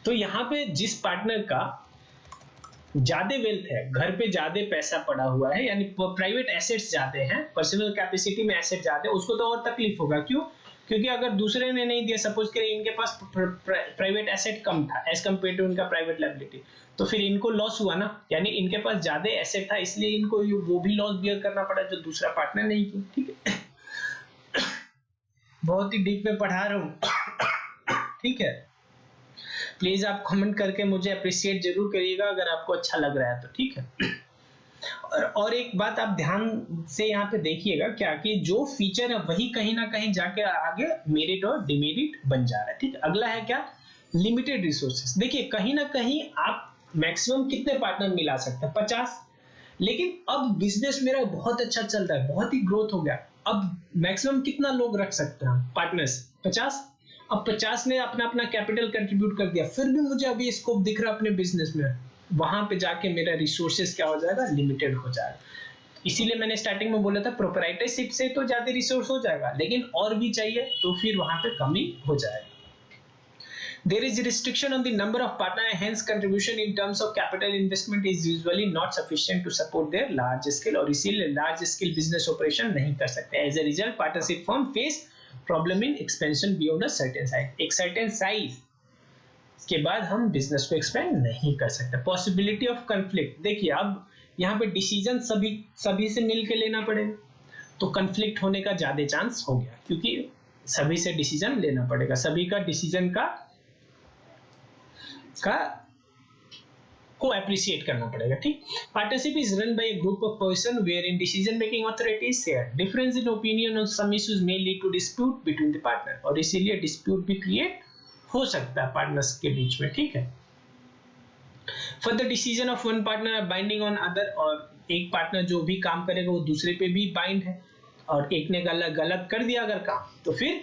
तो यहाँ पे जिस partner का ज्यादा वेल्थ है, घर पे ज्यादा पैसा पड़ा हुआ है, यानी प्राइवेट एसेट्स ज्यादा हैं, पर्सनल कैपेसिटी में एसेट ज्यादा है, उसको तो और तकलीफ होगा। क्यों? क्योंकि अगर दूसरे ने नहीं दिया, सपोज करिए इनके पास प्राइवेट एसेट कम था एज कम्पेयर टू इनका प्राइवेट लायबिलिटी, तो फिर इनको लॉस हुआ ना, यानी इनके पास ज्यादा एसेट था इसलिए इनको वो भी लॉस बियर करना पड़ा जो दूसरा पार्टनर नहीं किया। ठीक है, बहुत ही डीप में पढ़ा रहा हूं। ठीक है, प्लीज आप कमेंट करके मुझे अप्रिशिएट जरूर करिएगा अगर आपको अच्छा लग रहा है तो। ठीक है, और एक बात आप ध्यान से यहाँ पे देखिएगा क्या कि जो फीचर है वही कहीं ना कहीं जाके आगे मेरिट और डिमेरिट बन जा रहा है। ठीक है, अगला है क्या? Limited resources. देखिए कहीं ना कहीं आप मैक्सिमम कितने पार्टनर मिला सकते हैं? 50। लेकिन अब बिजनेस मेरा बहुत अच्छा चल रहा है, बहुत ही ग्रोथ हो गया, अब मैक्सिमम कितना लोग रख सकते हैं पार्टनर्स? 50। अब 50 ने अपना अपना कैपिटल कंट्रीब्यूट कर दिया, फिर भी मुझे अभी स्कोप दिख रहा है अपने बिजनेस में, वहां पे जाके मेरा रिसोर्सेस क्या हो जाएगा? लिमिटेड हो जाएगा। इसीलिए मैंने स्टार्टिंग में बोला था प्रोप्राइटरशिप से तो ज्यादा रिसोर्स हो जाएगा, लेकिन और भी चाहिए तो फिर वहां पे कमी हो जाएगी। There is a restriction on the number of partners, hence contribution in terms of capital investment is usually not sufficient to support their large scale, और इसीलिए large scale business operation नहीं कर सकते। As a result, partnership firm face problem in expansion beyond a certain size. एक certain size के बाद हम business को एक्सपेंड नहीं कर सकते। पॉसिबिलिटी ऑफ कंफ्लिक्ट, देखिए अब यहाँ पे डिसीजन सभी से मिलकर लेना पड़ेगा, तो कंफ्लिक्ट होने का ज्यादा चांस हो गया, क्योंकि सभी से डिसीजन लेना पड़ेगा, सभी का डिसीजन का को अप्रिशिएट करना पड़ेगा। ठीक, partnership is run by a group of person wherein decision making authority is shared. Difference in opinion on some issues may lead to dispute between the partner, और इसीलिए डिस्प्यूट भी create हो सकता है partners के बीच में। ठीक है, for the decision of one partner binding on other, और एक पार्टनर जो भी काम करेगा वो दूसरे पे भी बाइंड है, और एक ने गलत कर दिया अगर काम तो फिर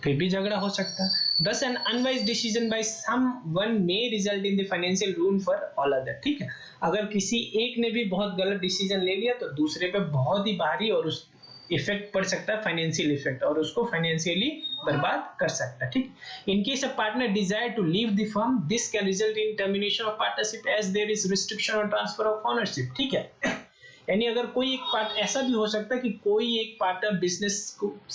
भी झगड़ा हो सकता है। Thus an unwise decision by someone may result in the financial ruin for all other। ठीक है, अगर किसी एक ने भी बहुत गलत डिसीजन ले लिया तो दूसरे पे बहुत ही भारी और उस इफेक्ट पड़ सकता है, फाइनेंशियल इफेक्ट, और उसको फाइनेंशियली बर्बाद कर सकता है। ठीक, in case a partner desire to leave the firm, this can result in termination of partnership as there is restriction और ट्रांसफर ऑफ ओनरशिप। ठीक है, यानी अगर कोई एक पार्ट, ऐसा भी हो सकता है कि कोई एक पार्टनर बिजनेस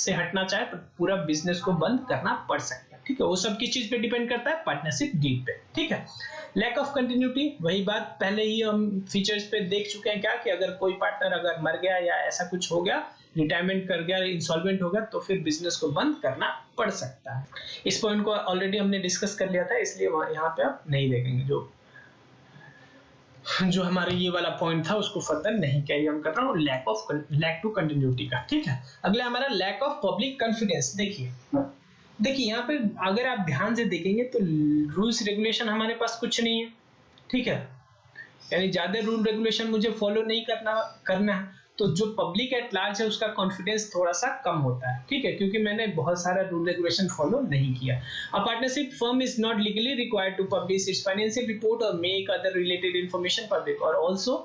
से हटना चाहे तो पूरा बिजनेस को बंद करना पड़ सकता है। ठीक है, वो सब किस चीज पे डिपेंड करता है? पार्टनरशिप डीड पे। ठीक है, लैक ऑफ कंटिन्यूटी, वही बात पहले ही हम फीचर्स पे देख चुके हैं क्या कि अगर कोई पार्टनर अगर मर गया या ऐसा कुछ हो गया, रिटायरमेंट कर गया, इंसॉल्वेंट हो गया, तो फिर बिजनेस को बंद करना पड़ सकता है। इस पॉइंट को ऑलरेडी हमने डिस्कस कर लिया था, इसलिए यहाँ पे आप नहीं देखेंगे। जो हमारे ये वाला पॉइंट था उसको फर्दर नहीं कैरी ऑन कर रहा हूँ, लैक टू कंटिन्यूटी का। ठीक है, अगला हमारा लैक ऑफ पब्लिक कॉन्फिडेंस। देखिए यहाँ पे अगर आप ध्यान से देखेंगे तो रूल्स रेगुलेशन हमारे पास कुछ नहीं है। ठीक है, यानी ज्यादा रूल रेगुलेशन मुझे फॉलो नहीं करना है, तो जो पब्लिक एट लार्ज है उसका कॉन्फिडेंस थोड़ा सा कम होता है। ठीक है, क्योंकि मैंने बहुत सारा रूल रेगुलेशन फॉलो नहीं किया। A partnership firm is not legally required to publish its financial report और make other related information public, और ऑल्सो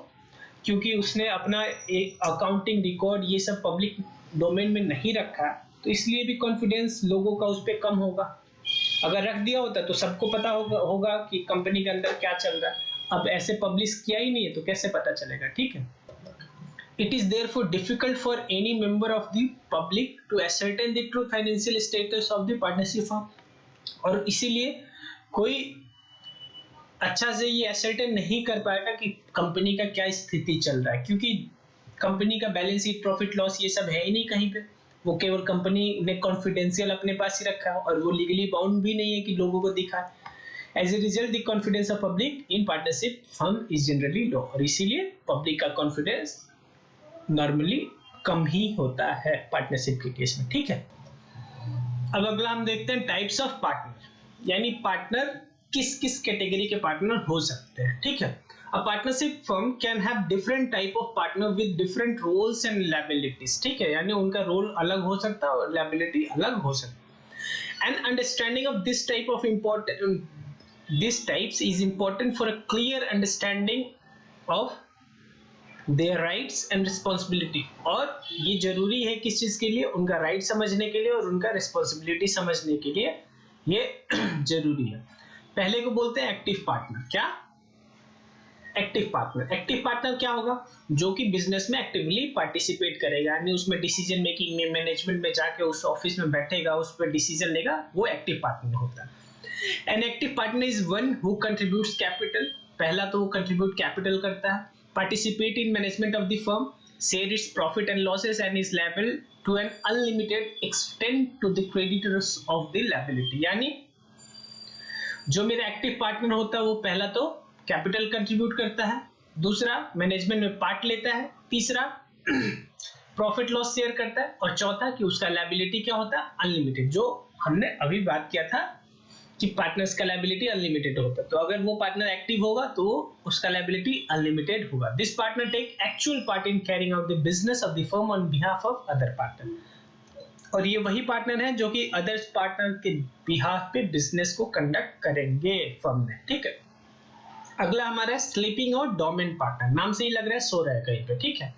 क्योंकि उसने अपना एक अकाउंटिंग रिकॉर्ड ये सब पब्लिक डोमेन में नहीं रखा, तो इसलिए भी कॉन्फिडेंस लोगों का उस पर कम होगा। अगर रख दिया होता तो सबको पता होगा कि कंपनी के अंदर क्या चल रहा है। अब ऐसे पब्लिश किया ही नहीं है तो कैसे पता चलेगा? ठीक है, it is therefore difficult for any member of the public to ascertain the true financial status of the partnership firm, और इसीलिए कोई अच्छा से ये ascertain नहीं कर पाएगा कि कंपनी का क्या स्थिति चल रहा है, क्योंकि कंपनी का बैलेंस शीट, प्रॉफिट लॉस ये सब है ही नहीं कहीं पे, वो केवल कंपनी ने कॉन्फिडेंशियल अपने पास ही रखा है और वो लीगली बाउंड भी नहीं है कि लोगों को दिखाए। As a result, the confidence of public in partnership firm is generally low, और इसीलिए पब्लिक का कॉन्फिडेंस नॉर्मली कम ही होता है पार्टनरशिप के केस में। ठीक है, अब अगला हम देखते हैं टाइप्स ऑफ पार्टनर, यानी पार्टनर किस किस कैटेगरी के पार्टनर हो सकते हैं। ठीक है, A partnership firm can have different type of partner with different roles and liabilities. ठीक है, यानी उनका रोल अलग हो सकता है और liability अलग हो सकता है. And understanding of this types is important for a clear understanding of their rights and responsibility. और ये जरूरी है किस चीज के लिए, उनका राइट समझने के लिए और उनका रिस्पॉन्सिबिलिटी समझने के लिए ये जरूरी है. पहले को बोलते हैं एक्टिव पार्टनर. क्या? Active partner. एक्टिव पार्टनर क्या होगा? जो कि बिजनेस में एक्टिवली पार्टिसिपेट करेगा, यानी उसमें डिसीजन मेकिंग में, मैनेजमेंट में जाके उस ऑफिस में बैठेगा, उस पर डिसीजन लेगा, वो एक्टिव पार्टनर होता है. An active partner is one who contributes capital. पहला तो वो कंट्रीब्यूट कैपिटल करता है, participate in management of the firm, share its profit and losses and is liable to an unlimited extent to the creditors of the liability. यानी जो मेरा active partner होता है वो पहला तो कैपिटल कंट्रीब्यूट करता है, दूसरा मैनेजमेंट में पार्ट लेता है, तीसरा प्रॉफिट लॉस शेयर करता है, और चौथा कि उसका लायबिलिटी क्या होता है? अनलिमिटेड. जो हमने अभी बात किया था कि पार्टनर्स का लायबिलिटी अनलिमिटेड होता है, तो अगर वो पार्टनर एक्टिव होगा तो उसका लायबिलिटी अनलिमिटेड होगा. This partner take actual part in carrying out the business of the firm on behalf of other partner. और ये वही पार्टनर है जो कि अदर्स पार्टनर के बिहाफ पे बिजनेस को कंडक्ट करेंगे फर्म में. ठीक है. अगला हमारा है स्लीपिंग और डोमेन पार्टनर. नाम से ही लग रहा है सो रहा है कहीं पे. ठीक है,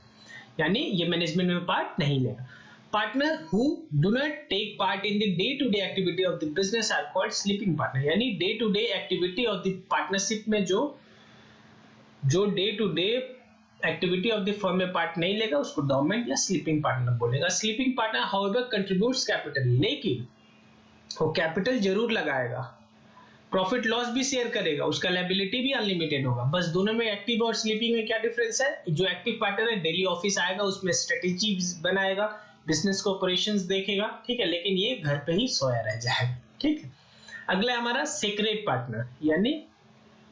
यानी ये मैनेजमेंट में पार्ट नहीं लेगा. Partner who do not take part in the day to day activity of the business are called sleeping partner. यानी day to day activity of the partnership में जो day to day activity of the firm में part नहीं लेगा उसको dormant या sleeping partner बोलेगा. Sleeping partner however contributes capital. लेकिन वो कैपिटल जरूर लगाएगा, प्रॉफिट लॉस भी शेयर करेगा, उसका लायबिलिटी भी अनलिमिटेड होगा. बस दोनों में एक्टिव और स्लीपिंग में क्या डिफरेंस है? जो एक्टिव पार्टनर है डेली ऑफिस आएगा, उसमें स्ट्रेटेजी बनाएगा, बिजनेस को ऑपरेशंस देखेगा. ठीक है, लेकिन ये घर पे ही सोया रह जाएगा. ठीक है. अगला हमारा सीक्रेट पार्टनर, यानी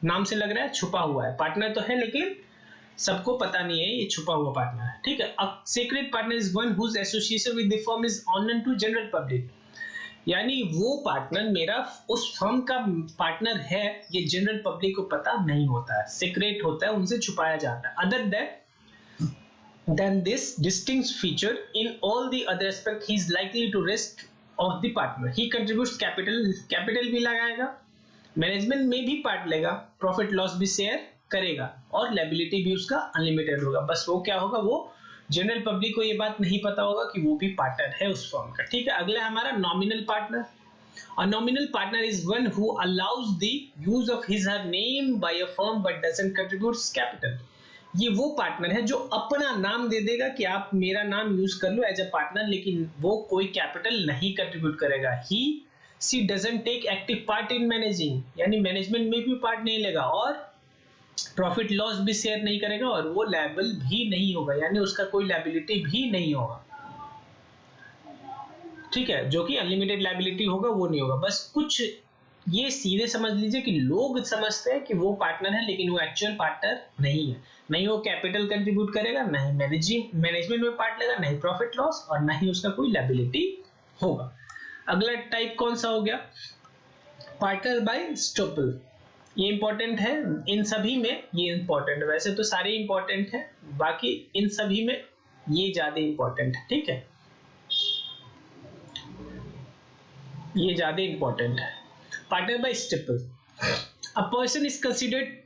नाम से लग रहा है छुपा हुआ है. पार्टनर तो है लेकिन सबको पता नहीं है, ये छुपा हुआ पार्टनर है. ठीक है. अब secret partner is one whose association with the firm is unknown to general public. यानी वो पार्टनर मेरा उस फर्म का पार्टनर है, ये जनरल पब्लिक को पता नहीं होता है, सीक्रेट होता है, उनसे छुपाया जाता है. Other than this distinct feature in all the other aspect he is likely to risk of the partner. He contributes capital भी लगाएगा, मैनेजमेंट में भी पार्ट लेगा, प्रॉफिट लॉस भी शेयर करेगा, और लायबिलिटी भी उसका अनलिमिटेड होगा. बस वो क्या होगा, वो जनरल पब्लिक को ये बात नहीं पता होगा कि वो भी पार्टनर है उस फर्म का. ठीक है. अगला हमारा nominal partner. A nominal partner is one who allows the use of his her name by a firm but doesn't contributes capital. ये वो पार्टनर है जो अपना नाम दे देगा कि आप मेरा नाम यूज कर लो एज अ पार्टनर, लेकिन वो कोई कैपिटल नहीं कंट्रीब्यूट करेगा. She doesn't take active part in managing, यानी मैनेजमेंट में भी पार्ट नहीं लेगा, और प्रॉफिट लॉस भी शेयर नहीं करेगा, और वो लायबल भी नहीं होगा, यानी उसका कोई लायबिलिटी भी नहीं होगा. ठीक है. जो कि अनलिमिटेड लायबिलिटी होगा वो नहीं होगा. बस कुछ ये सीधे समझ लीजिए कि लोग समझते हैं कि वो पार्टनर है लेकिन वो एक्चुअल पार्टनर नहीं है. नहीं वो कैपिटल कंट्रीब्यूट करेगा, नहीं मैनेजमेंट में पार्ट लेगा, नहीं प्रॉफिट लॉस, और नहीं उसका कोई लायबिलिटी होगा. अगला टाइप कौन सा हो गया? Partner by estoppel. ये इंपॉर्टेंट है, इन सभी में ये इंपॉर्टेंट है. वैसे तो सारे इंपॉर्टेंट है, बाकी इन सभी में ये ज्यादा इंपॉर्टेंट है. ठीक है, ये ज्यादा इंपॉर्टेंट है. Partner by steeple. A person is considered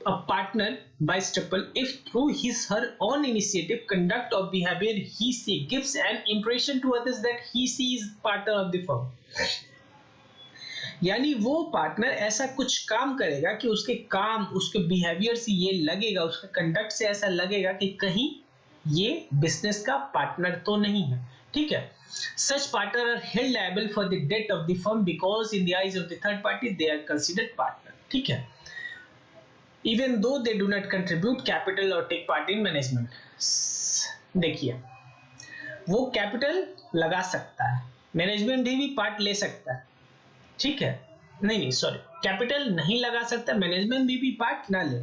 a partner by stipple if through his her own initiative, conduct or behavior he she gives an impression to others that he she is partner of the firm. यानी वो partner ऐसा कुछ काम करेगा कि उसके काम, उसके बिहेवियर से ये लगेगा, उसके कंडक्ट से ऐसा लगेगा कि कहीं ये बिजनेस का पार्टनर तो नहीं है. ठीक है. Such partner are held liable for the debt of the firm because in the eyes of the third party they are considered partner. ठीक है. Even though they do not contribute capital or take part in management. देखिए, वो capital लगा सकता है, management भी part ले सकता है. ठीक है. नहीं सॉरी, कैपिटल नहीं लगा सकता, मैनेजमेंट भी पार्ट ना ले,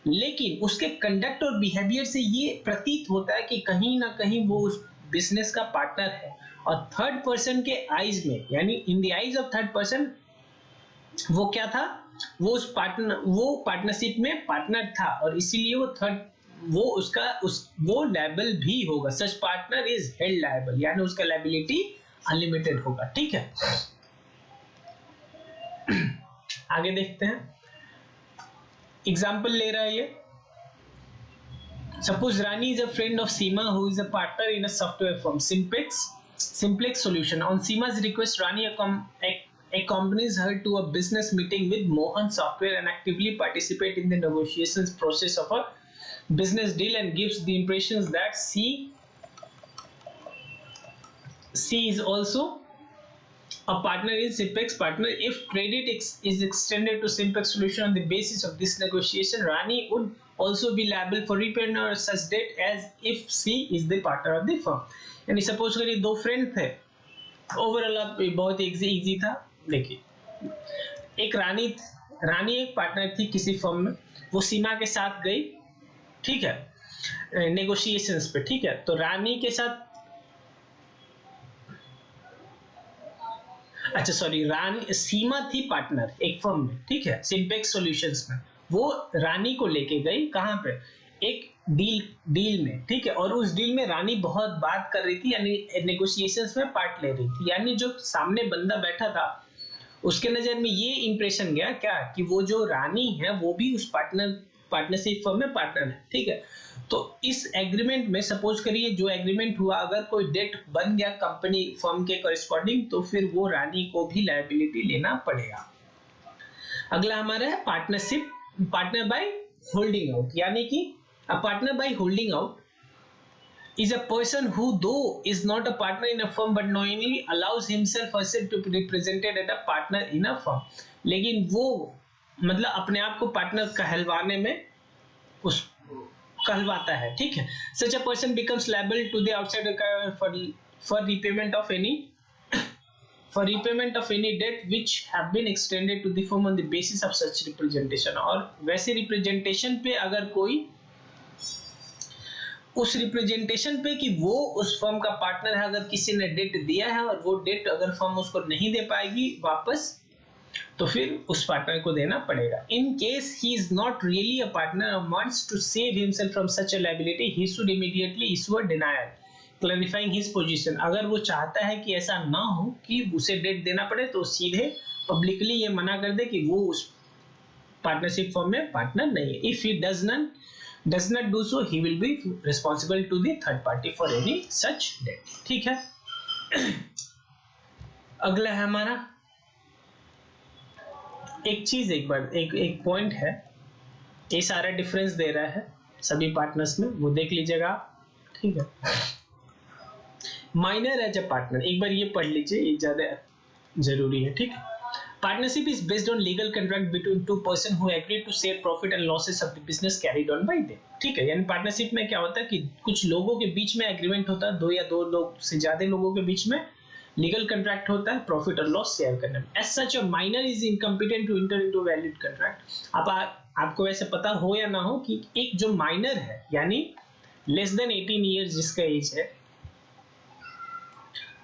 लेकिन उसके कंडक्ट और बिहेवियर से ये प्रतीत होता है कि कहीं ना कहीं वो उस बिजनेस का पार्टनर है. और थर्ड पर्सन के आईज में, यानी in the eyes of third person, वो क्या था? वो पार्टनरशिप में पार्टनर था और इसीलिए वो थर्ड, वो लायबल भी होगा। Such partner is held liable, यानी उसका लायबिलिटी अनलिमिटेड होगा। ठीक है, आगे देखते हैं। एग्जाम्पल ले रहा है ये। Suppose Rani is a friend of Seema who is a partner in a software firm, Simplex Solution. On Seema's request, Rani accompanies her to a business meeting with Mohan Software and actively participate in the negotiations process of a business deal and gives the impressions that she is also a partner in Simplex partner. If credit is extended to Simplex Solution on the basis of this negotiation, Rani would also be liable for repayment of such debt as if she is the partner of the firm. यानी suppose करिए दो friend थे, overall बहुत easy था। देखिए, एक रानी एक partner थी किसी फर्म में, वो सीमा के साथ गई, ठीक है, नेगोशिएशंस पे। ठीक है, तो रानी के साथ, अच्छा सॉरी, सीमा थी पार्टनर एक फर्म में, ठीक है, सिंपेक्स सॉल्यूशंस में। वो रानी को लेके गई कहां पे, एक डील में, ठीक है, और उस डील में रानी बहुत बात कर रही थी, यानी नेगोशिएशंस में पार्ट ले रही थी। यानी जो सामने बंदा बैठा था उसके नजर में ये इंप्रेशन गया क्या, कि वो जो रानी है वो भी उस पार्टनरशिप फर्म में पार्टनर है। ठीक है, तो इस एग्रीमेंट में सपोज करिए जो एग्रीमेंट हुआ, अगर कोई डेट बन गया कंपनी फर्म के कॉरेस्पॉन्डिंग, तो फिर वो रानी को भी लायबिलिटी लेना पड़ेगा। अगला हमारा है partnership, partner by holding out. यानी कि a partner by holding out is a person who, though is not a partner in a firm but knowingly allows himself herself to be represented as a partner in a firm. लेकिन वो मतलब अपने आप को partner कहलवाने में उस कहलवाता है। ठीक है, such a person becomes liable to the outsider for repayment of any debt which have been extended to the firm on the basis of such representation. और वैसे रिप्रेजेंटेशन पे अगर कोई उस रिप्रेजेंटेशन पे कि वो उस फर्म का पार्टनर है, अगर किसी ने डेट दिया है और वो डेट अगर फर्म उसको नहीं दे पाएगी वापस, तो फिर उस पार्टनर को देना पड़ेगा। In case he is not really a partner और wants to save himself from such a liability, he should immediately issue a denial clarifying his position. अगर वो चाहता है कि ऐसा ना हो कि उसे डेट देना पड़े, तो सीधे पब्लिकली ये मना कर दे कि वो उस पार्टनरशिप फर्म में पार्टनर नहीं है। If he does not do so, he will be responsible to the third party for any such debt. ठीक है, अगला है हमारा एक चीज, एक पॉइंट है, ये सारा डिफरेंस दे रहा है सभी पार्टनर्स में, वो देख लीजिएगा। ठीक है, माइनर एज अ पार्टनर, एक बार ये पढ़ लीजिए, ये ज्यादा जरूरी है। ठीक है, partnership is based on legal contract between two person who agree to share profit and losses of the business carried on by them. ठीक है, यानी पार्टनरशिप में क्या होता है कि कुछ लोगों के बीच में एग्रीमेंट होता है, दो या दो लोग से ज्यादा लोगों के बीच में लीगल कॉन्ट्रैक्ट होता है प्रॉफिट और लॉस शेयर करने में। As such a minor is incompetent to enter into valid contract. आपको वैसे पता हो या ना हो कि एक जो माइनर है, यानी लेस देन 18 ईयर्स जिसका एज है,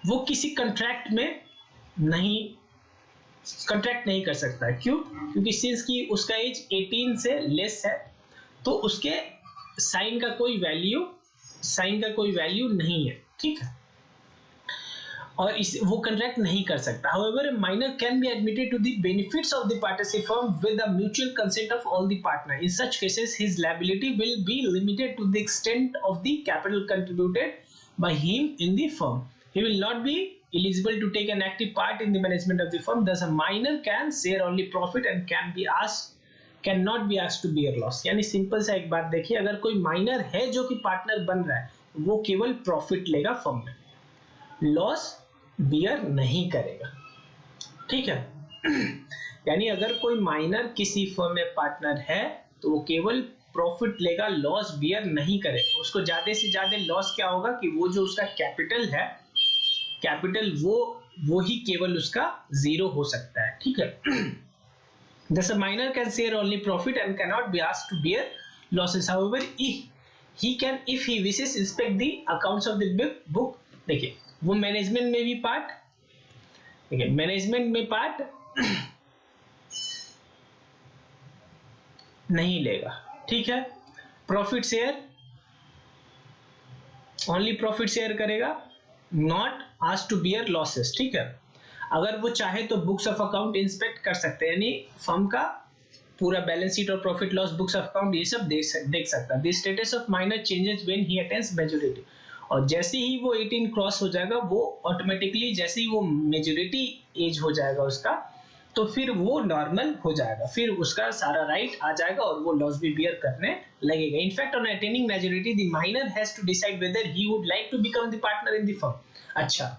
वो किसी कॉन्ट्रैक्ट में कॉन्ट्रैक्ट नहीं कर सकता है। क्यों? क्योंकि सिंस की उसका एज 18 से लेस है, तो उसके साइन का कोई वैल्यू नहीं है। ठीक है, और वो कॉन्ट्रैक्ट नहीं कर सकता। However, a minor can be admitted to the benefits of the partnership firm with the mutual consent of all the partners. In such cases, his liability will be limited to the extent of the capital contributed by him in the firm. He will not be eligible to take an active part in the management of the firm. Thus, a minor can share only profit and cannot be asked to bear loss. यानी simple सा एक बात देखिए, अगर कोई minor है जो कि पार्टनर बन रहा है, वो केवल प्रॉफिट लेगा फर्म में, लॉस बियर नहीं करेगा। ठीक है, यानी अगर कोई माइनर किसी फर्म में पार्टनर है तो वो केवल प्रॉफिट लेगा, लॉस बियर नहीं करेगा। उसको ज्यादा से ज्यादा लॉस क्या होगा कि वो जो उसका कैपिटल वो ही केवल उसका जीरो हो सकता है। ठीक है, thus a minor can share only profit and cannot be asked to bear losses. However, if he wishes inspect the accounts of the book, देखिए वो मैनेजमेंट में भी पार्ट, देखिए मैनेजमेंट में पार्ट नहीं लेगा, ठीक है। Profit share, only profit share करेगा, not asked to bear losses, ठीक है। अगर वो चाहे तो बुक्स ऑफ अकाउंट इंस्पेक्ट कर सकते हैं, यानी फर्म का पूरा बैलेंस शीट और profit loss books of account ये सब देख सकता है। The status of minor changes when he attains maturity, और जैसे ही वो 18 क्रॉस हो जाएगा, वो ऑटोमेटिकली जैसे ही वो मेजोरिटी एज हो जाएगा उसका, तो फिर वो नॉर्मल हो जाएगा, फिर उसका सारा राइट आ जाएगा और वो लॉस भी बियर करने लगेगा। In fact on attaining majority the minor has to decide whether he would like to become the partner in the firm. अच्छा,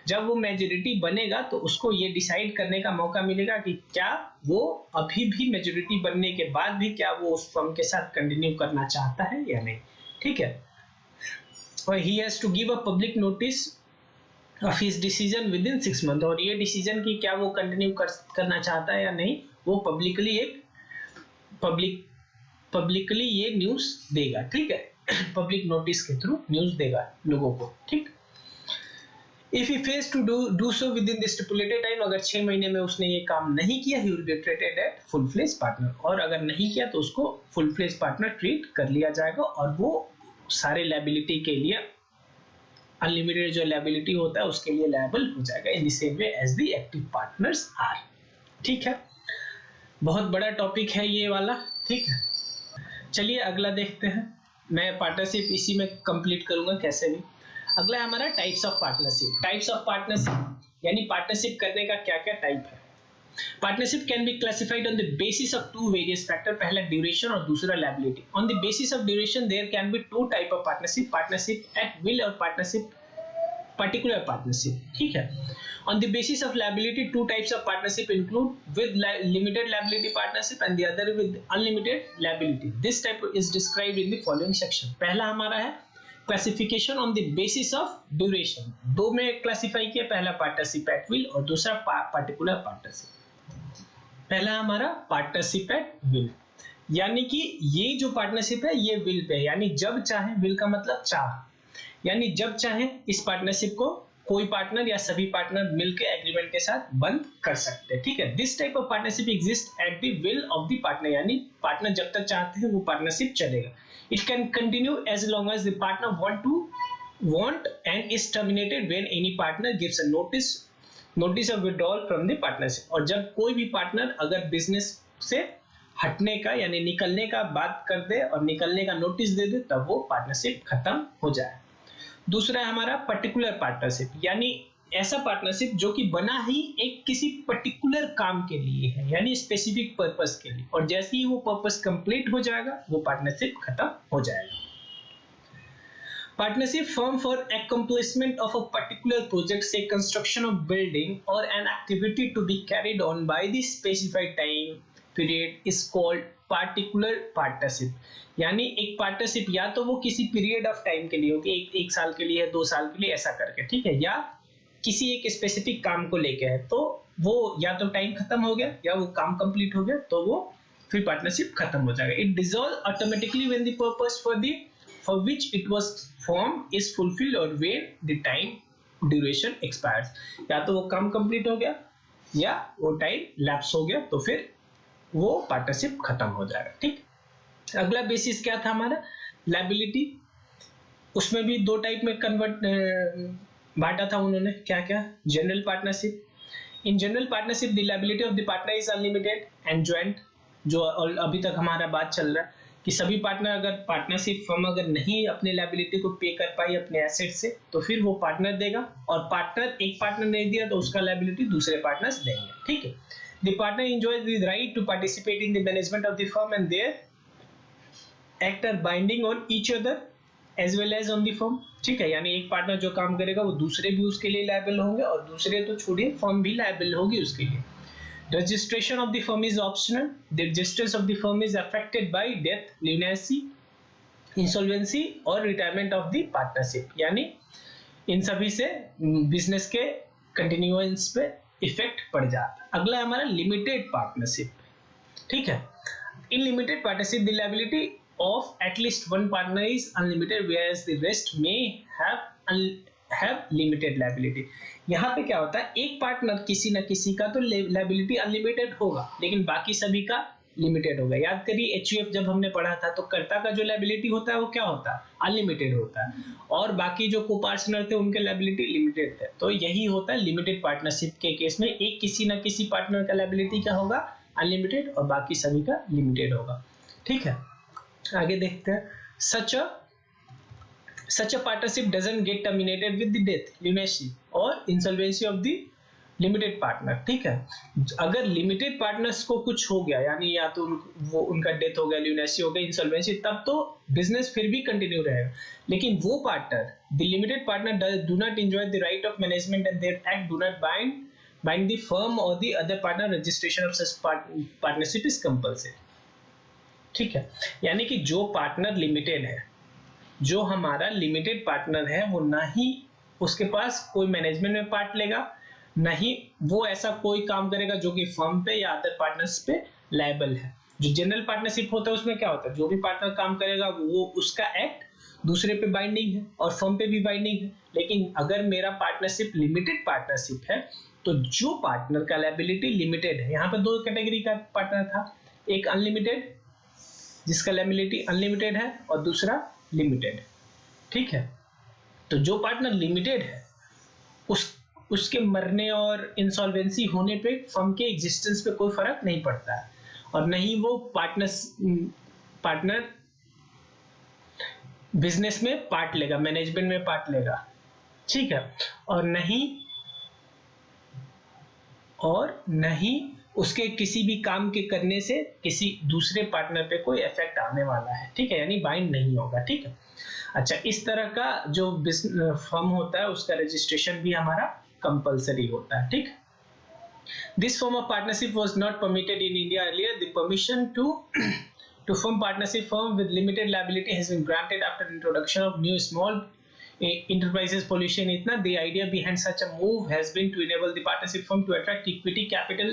जब वो मेजोरिटी बनेगा तो उसको ये डिसाइड करने का मौका मिलेगा कि क्या वो अभी भी मेजोरिटी बनने के बाद भी क्या वो उस फर्म के साथ कंटिन्यू करना चाहता है या नहीं, ठीक है। और he has to give a public notice of his decision within 6 month, और ये डिसीजन की क्या वो कंटिन्यू करना चाहता है या नहीं, वो पब्लिकली ये न्यूज देगा, ठीक है। पब्लिक नोटिस के थ्रू न्यूज देगा लोगों को, ठीक। If he fails to do so within the stipulated time, अगर 6 महीने में उसने ये काम नहीं किया, he will be treated at full fledged partner, और अगर नहीं किया तो उसको full fledged partner ट्रीट कर लिया जाएगा, और वो सारे लायबिलिटी के लिए, अनलिमिटेड जो लायबिलिटी होता है उसके लिए लायबल हो जाएगा in the same way as the active partners are, ठीक है। बहुत बड़ा टॉपिक है ये वाला, ठीक है। चलिए अगला देखते हैं। मैं पार्टनरशिप इसी में कंप्लीट करूंगा कैसे भी। अगला है हमारा types of partnership. Types of partnership यानी पार्टनरशिप करने का क्या क्या टाइप है। Partnership can be classified on the basis of two various factor, पहला ड्यूरेशन और दूसरा liability. On the basis of duration there can be two type of partnership, partnership at will और पार्टनरशिप particular partnership, ठीक है। On the basis of liability, two types of partnership include with limited liability partnership and the other with unlimited liability. This type is described in the following section. पहला हमारा है classification on the basis of duration। दो में classify किया, पहला partnership at will और दूसरा particular partnership. पहला हमारा पार्टनरशिप एट विल, यानी कि ये जो पार्टनरशिप है ये विल पे, यानी जब चाहे, विल का मतलब चाह, यानी जब चाहे इस पार्टनरशिप को कोई पार्टनर या सभी पार्टनर मिलकर एग्रीमेंट के साथ बंद कर सकते हैं, ठीक है। This type of partnership exist at the will of the partner, यानी पार्टनर जब तक चाहते हैं वो पार्टनरशिप चलेगा। It can continue as long as the partner want and is terminated when any partner gives a notice of withdrawal from the partnership. और जब कोई भी पार्टनर अगर बिजनेस से हटने का यानी निकलने का बात कर दे और निकलने का नोटिस दे दे, तब वो पार्टनरशिप खत्म हो जाए। दूसरा है हमारा पर्टिकुलर पार्टनरशिप, यानी ऐसा पार्टनरशिप जो कि बना ही एक किसी पर्टिकुलर काम के लिए है, यानी स्पेसिफिक पर्पस के लिए, और जैसे ही वो पर्पस कंप्लीट हो जाएगा वो पार्टनरशिप खत्म हो जाएगा। Partnership form for accomplishment of a particular project, say construction of building or an activity to be carried on by the specified time period is called particular partnership. यानी एक partnership या तो वो किसी पीरियड ऑफ टाइम के लिए होती है, एक साल के लिए, 2 साल के लिए, ऐसा करके, ठीक है, या किसी एक स्पेसिफिक काम को लेके है, तो वो या तो टाइम खत्म हो गया या वो काम कंप्लीट हो गया तो वो फिर पार्टनरशिप खत्म हो जाएगा। It dissolve automatically when the purpose for which it was form is fulfilled और when the time duration expires. या तो वो काम कंप्लीट हो गया या वो टाइम लैप्स हो गया तो फिर वो पार्टनरशिप खत्म हो जाएगा, ठीक। अगला बेसिस क्या था हमारा, लायबिलिटी। उसमें भी दो टाइप में बांटा था उन्होंने, क्या क्या। General partnership, in general partnership the liability of the partner is unlimited and joint, जो अभी तक हमारा बात चल रहा है कि सभी पार्टनर, अगर पार्टनरशिप फर्म अगर नहीं अपने लायबिलिटी को पे कर पाई अपने एसेट से, तो फिर वो पार्टनर देगा, और एक पार्टनर नहीं दिया तो उसका लायबिलिटी दूसरे पार्टनर्स देंगे, ठीक है। The partner enjoys the right to participate in the management of the firm and their act are binding on each other as well as on the firm, ठीक है। यानी एक पार्टनर जो काम करेगा वो दूसरे भी उसके लिए लायबल होंगे, और दूसरे तो छोड़िए फर्म भी लायबल होगी उसके लिए। Registration of the firm is optional. The existence of the firm is affected by death, lunacy, insolvency or retirement of the partnership, यानी इन सभी से बिजनेस के कंटिन्यूएंस पे इफेक्ट पड़ जाता है। अगला है हमारा लिमिटेड पार्टनरशिप, ठीक है। In limited partnership the liability of at least one partner is unlimited where's the rest may have limited liability. यहाँ पे क्या होता है, एक पार्टनर किसी ना किसी का तो लायबिलिटी अनलिमिटेड होगा, लेकिन बाकी सभी का लिमिटेड होगा। याद करिए एचयूएफ जब हमने पढ़ा था तो कर्ता का जो लायबिलिटी होता है वो क्या होता है, अनलिमिटेड होता है, और बाकी जो को-पार्टनर थे उनके लायबिलिटी लिमिटेड थे। तो यही होता है लिमिटेड पार्टनरशिप के केस में, एक किसी ना किसी पार्टनर का लायबिलिटी क्या होगा, अनलिमिटेड, और बाकी सभी का लिमिटेड होगा। ठीक है, आगे देखते हैं। such a partnership doesn't get terminated with the death, lunacy or insolvency of the limited partner. ठीक है, अगर लिमिटेड पार्टनर्स को कुछ हो गया, यानी या तो वो उनका डेथ हो गया, ल्यूनेसी हो गया, इंसॉल्वेंसी, तब तो बिजनेस फिर भी कंटिन्यू रहेगा। लेकिन वो partner, the limited partner do not enjoy the right of management and their act do not bind the firm और the other partner. Registration of such partnership is compulsory. ठीक है, यानी कि जो पार्टनर लिमिटेड है, जो हमारा लिमिटेड पार्टनर है, वो ना ही उसके पास कोई मैनेजमेंट में पार्ट लेगा, नहीं वो ऐसा कोई काम करेगा जो कि फर्म पे या अदर पार्टनर्स पे लायबल है। जो जनरल पार्टनरशिप होता है उसमें क्या होता है, जो भी पार्टनर काम करेगा वो उसका एक्ट दूसरे पे बाइंडिंग है और फर्म पे भी बाइंडिंग है। लेकिन अगर मेरा पार्टनरशिप लिमिटेड पार्टनरशिप है तो जो पार्टनर का लायबिलिटी लिमिटेड है, यहाँ पे दो कैटेगरी का पार्टनर था, एक अनलिमिटेड जिसका लायबिलिटी अनलिमिटेड है और दूसरा लिमिटेड। ठीक है, तो जो पार्टनर लिमिटेड है उसके मरने और इंसॉल्वेंसी होने पे फर्म के एग्जिस्टेंस पे कोई फर्क नहीं पड़ता है, और नहीं वो पार्टनर बिजनेस में पार्ट लेगा, मैनेजमेंट में पार्ट लेगा। ठीक है, और नहीं उसके किसी भी काम के करने से किसी दूसरे पार्टनर पे कोई इफेक्ट आने वाला है। ठीक है, यानी बाइंड नहीं होगा। ठीक है, अच्छा, इस तरह का जो फर्म होता है उसका रजिस्ट्रेशन भी हमारा कंपलसरी होता है। ठीक, this form of partnership was not permitted in India earlier. The permission to form partnership firm with limited liability has been granted after introduction of new small enterprises pollution itna. The idea behind such a move has been to enable the partnership firm to attract equity capital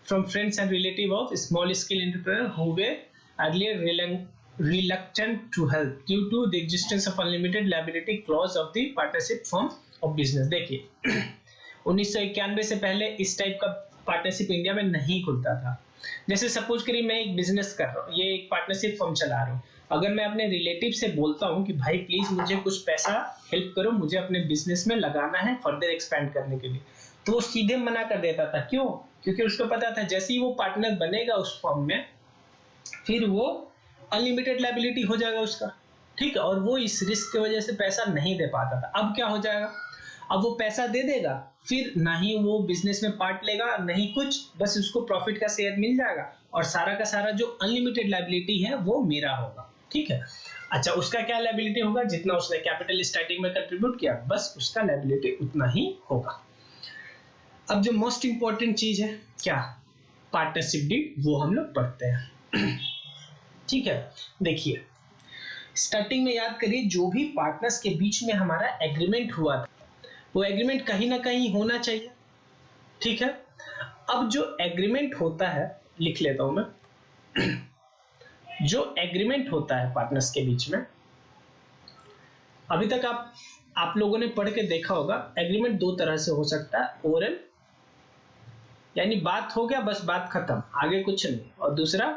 from friends and relatives of small scale entrepreneurs who were earlier reluctant to help due to the existence of unlimited liability clause of the partnership form of business। देखिए 1991 से पहले इस type का partnership India में नहीं खुलता था। जैसे सपोज करिए मैं एक बिजनेस कर रहा हूँ, ये एक पार्टनरशिप फर्म चला रहा हूँ, अगर मैं अपने रिलेटिव से बोलता हूँ कि भाई प्लीज मुझे कुछ पैसा हेल्प करो, मुझे अपने बिजनेस में लगाना है फर्दर एक्सपेंड करने के लिए, तो वो सीधे मना कर देता था। क्यों? क्योंकि उसको पता था जैसे ही वो पार्टनर बनेगा उस फर्म में, फिर वो अनलिमिटेड लायबिलिटी हो जाएगा उसका। ठीक है, और वो इस रिस्क की वजह से पैसा नहीं दे पाता था। अब क्या हो जाएगा, अब वो पैसा दे देगा, फिर ना ही वो बिजनेस में पार्ट लेगा, नहीं कुछ, बस उसको प्रॉफिट का शेयर मिल जाएगा और सारा का सारा जो अनलिमिटेड लायबिलिटी है वो मेरा होगा। ठीक है, अच्छा, उसका क्या लायबिलिटी होगा, जितना उसने कैपिटल स्टार्टिंग में कंट्रीब्यूट किया बस उसका लायबिलिटी उतना ही होगा। अब जो मोस्ट इंपॉर्टेंट चीज है क्या, पार्टनरशिप डीड, वो हम लोग पढ़ते हैं। ठीक है, देखिए स्टार्टिंग में याद करिए जो भी पार्टनर्स के बीच में हमारा एग्रीमेंट हुआ था वो एग्रीमेंट कहीं ना कहीं होना चाहिए। ठीक है, अब जो एग्रीमेंट होता है, लिख लेता हूं मैं, जो एग्रीमेंट होता है पार्टनर्स के बीच में, अभी तक आप लोगों ने पढ़ के देखा होगा एग्रीमेंट दो तरह से हो सकता है, ओरल यानी बात हो गया बस बात खत्म, आगे कुछ नहीं, और दूसरा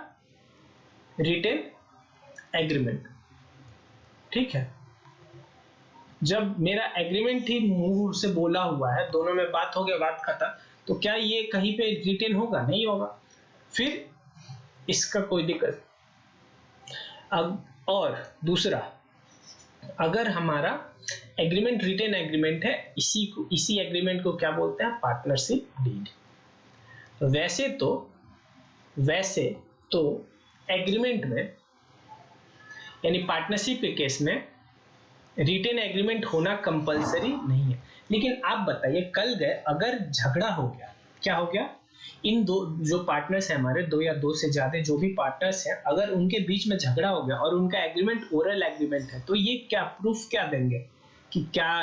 रिटेन एग्रीमेंट। ठीक है, जब मेरा एग्रीमेंट ही मुंह से बोला हुआ है, दोनों में बात हो गया बात खत्म, तो क्या ये कहीं पे रिटेन होगा? नहीं होगा, फिर इसका कोई दिक्कत। अब और दूसरा, अगर हमारा एग्रीमेंट रिटेन एग्रीमेंट है, इसी एग्रीमेंट को क्या बोलते हैं, पार्टनरशिप डीड। वैसे तो एग्रीमेंट में यानी पार्टनरशिप के केस में रिटेन एग्रीमेंट होना कंपलसरी नहीं है। लेकिन आप बताइए कल गए अगर झगड़ा हो गया, क्या हो गया, इन दो जो पार्टनर्स हैं हमारे, दो या दो से ज्यादा जो भी पार्टनर्स हैं, अगर उनके बीच में झगड़ा हो गया और उनका एग्रीमेंट ओरल एग्रीमेंट है, तो ये क्या प्रूफ क्या देंगे कि क्या,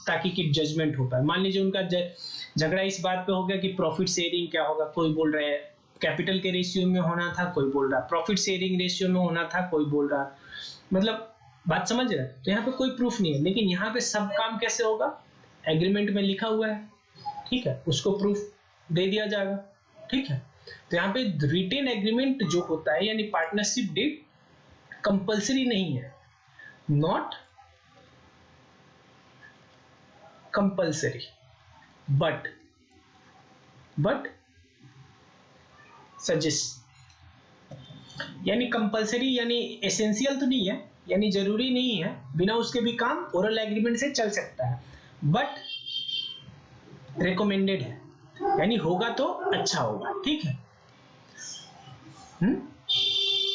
ताकि कि जजमेंट हो पाए। मान लीजिए उनका झगड़ा इस बात पे हो गया कि प्रॉफिट शेयरिंग क्या होगा, कोई बोल रहा है कैपिटल के रेशियो में होना था, कोई बोल रहा प्रॉफिट शेयरिंग रेशियो में होना था, कोई बोल रहा, मतलब बात समझ रहे हैं? तो यहाँ पे कोई प्रूफ नहीं है, लेकिन यहाँ पे सब काम कैसे होगा, एग्रीमेंट में लिखा हुआ है। ठीक है, उसको प्रूफ दे दिया जाएगा। ठीक है, तो यहाँ पे रिटेन एग्रीमेंट जो होता है यानी पार्टनरशिप डीड कंपल्सरी नहीं है, नॉट कंपल्सरी, बट सजेस्ट, यानी कंपल्सरी यानी एसेंशियल तो नहीं है, यानी जरूरी नहीं है, बिना उसके भी काम ओरल एग्रीमेंट से चल सकता है, बट रिकमेंडेड है, यानी होगा तो अच्छा होगा। ठीक है,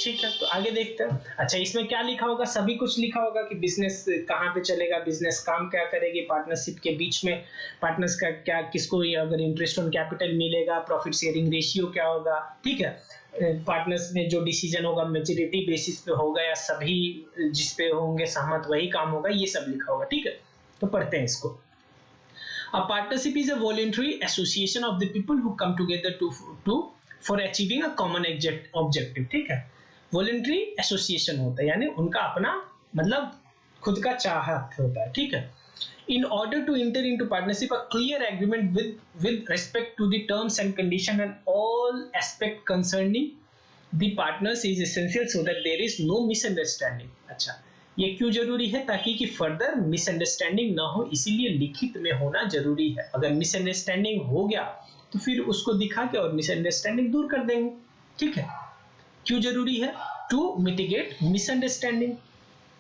ठीक है, तो आगे देखते हैं। अच्छा, इसमें क्या लिखा होगा? सभी कुछ लिखा होगा कि बिजनेस कहाँ पे चलेगा, बिजनेस काम क्या करेगी, पार्टनरशिप के बीच में पार्टनर्स का क्या, किसको अगर इंटरेस्ट ऑन कैपिटल मिलेगा, प्रॉफिट शेयरिंग रेशियो क्या होगा। ठीक है, पार्टनर्स में जो डिसीजन होगा मेजॉरिटी बेसिस पे होगा या सभी जिसपे होंगे सहमत वही काम होगा, ये सब लिखा होगा। ठीक है, तो पढ़ते हैं इसको। A partnership is a voluntary association of the people who come together for achieving a common objective। ठीक है, वॉलंटरी एसोसिएशन होता है, यानी उनका अपना मतलब खुद का चाहत होता है। ठीक है, in order to enter into partnership, a clear agreement with respect to the terms and condition and all aspect concerning the partners is essential so that there is no misunderstanding। अच्छा, ये क्यों जरूरी है? ताकि कि फर्दर मिसअंडरस्टैंडिंग ना हो, इसीलिए लिखित में होना जरूरी है। अगर मिसअंडरस्टैंडिंग हो गया तो फिर उसको दिखा के और मिसअंडरस्टैंडिंग दूर कर देंगे। ठीक है, क्यों जरूरी है? To mitigate misunderstanding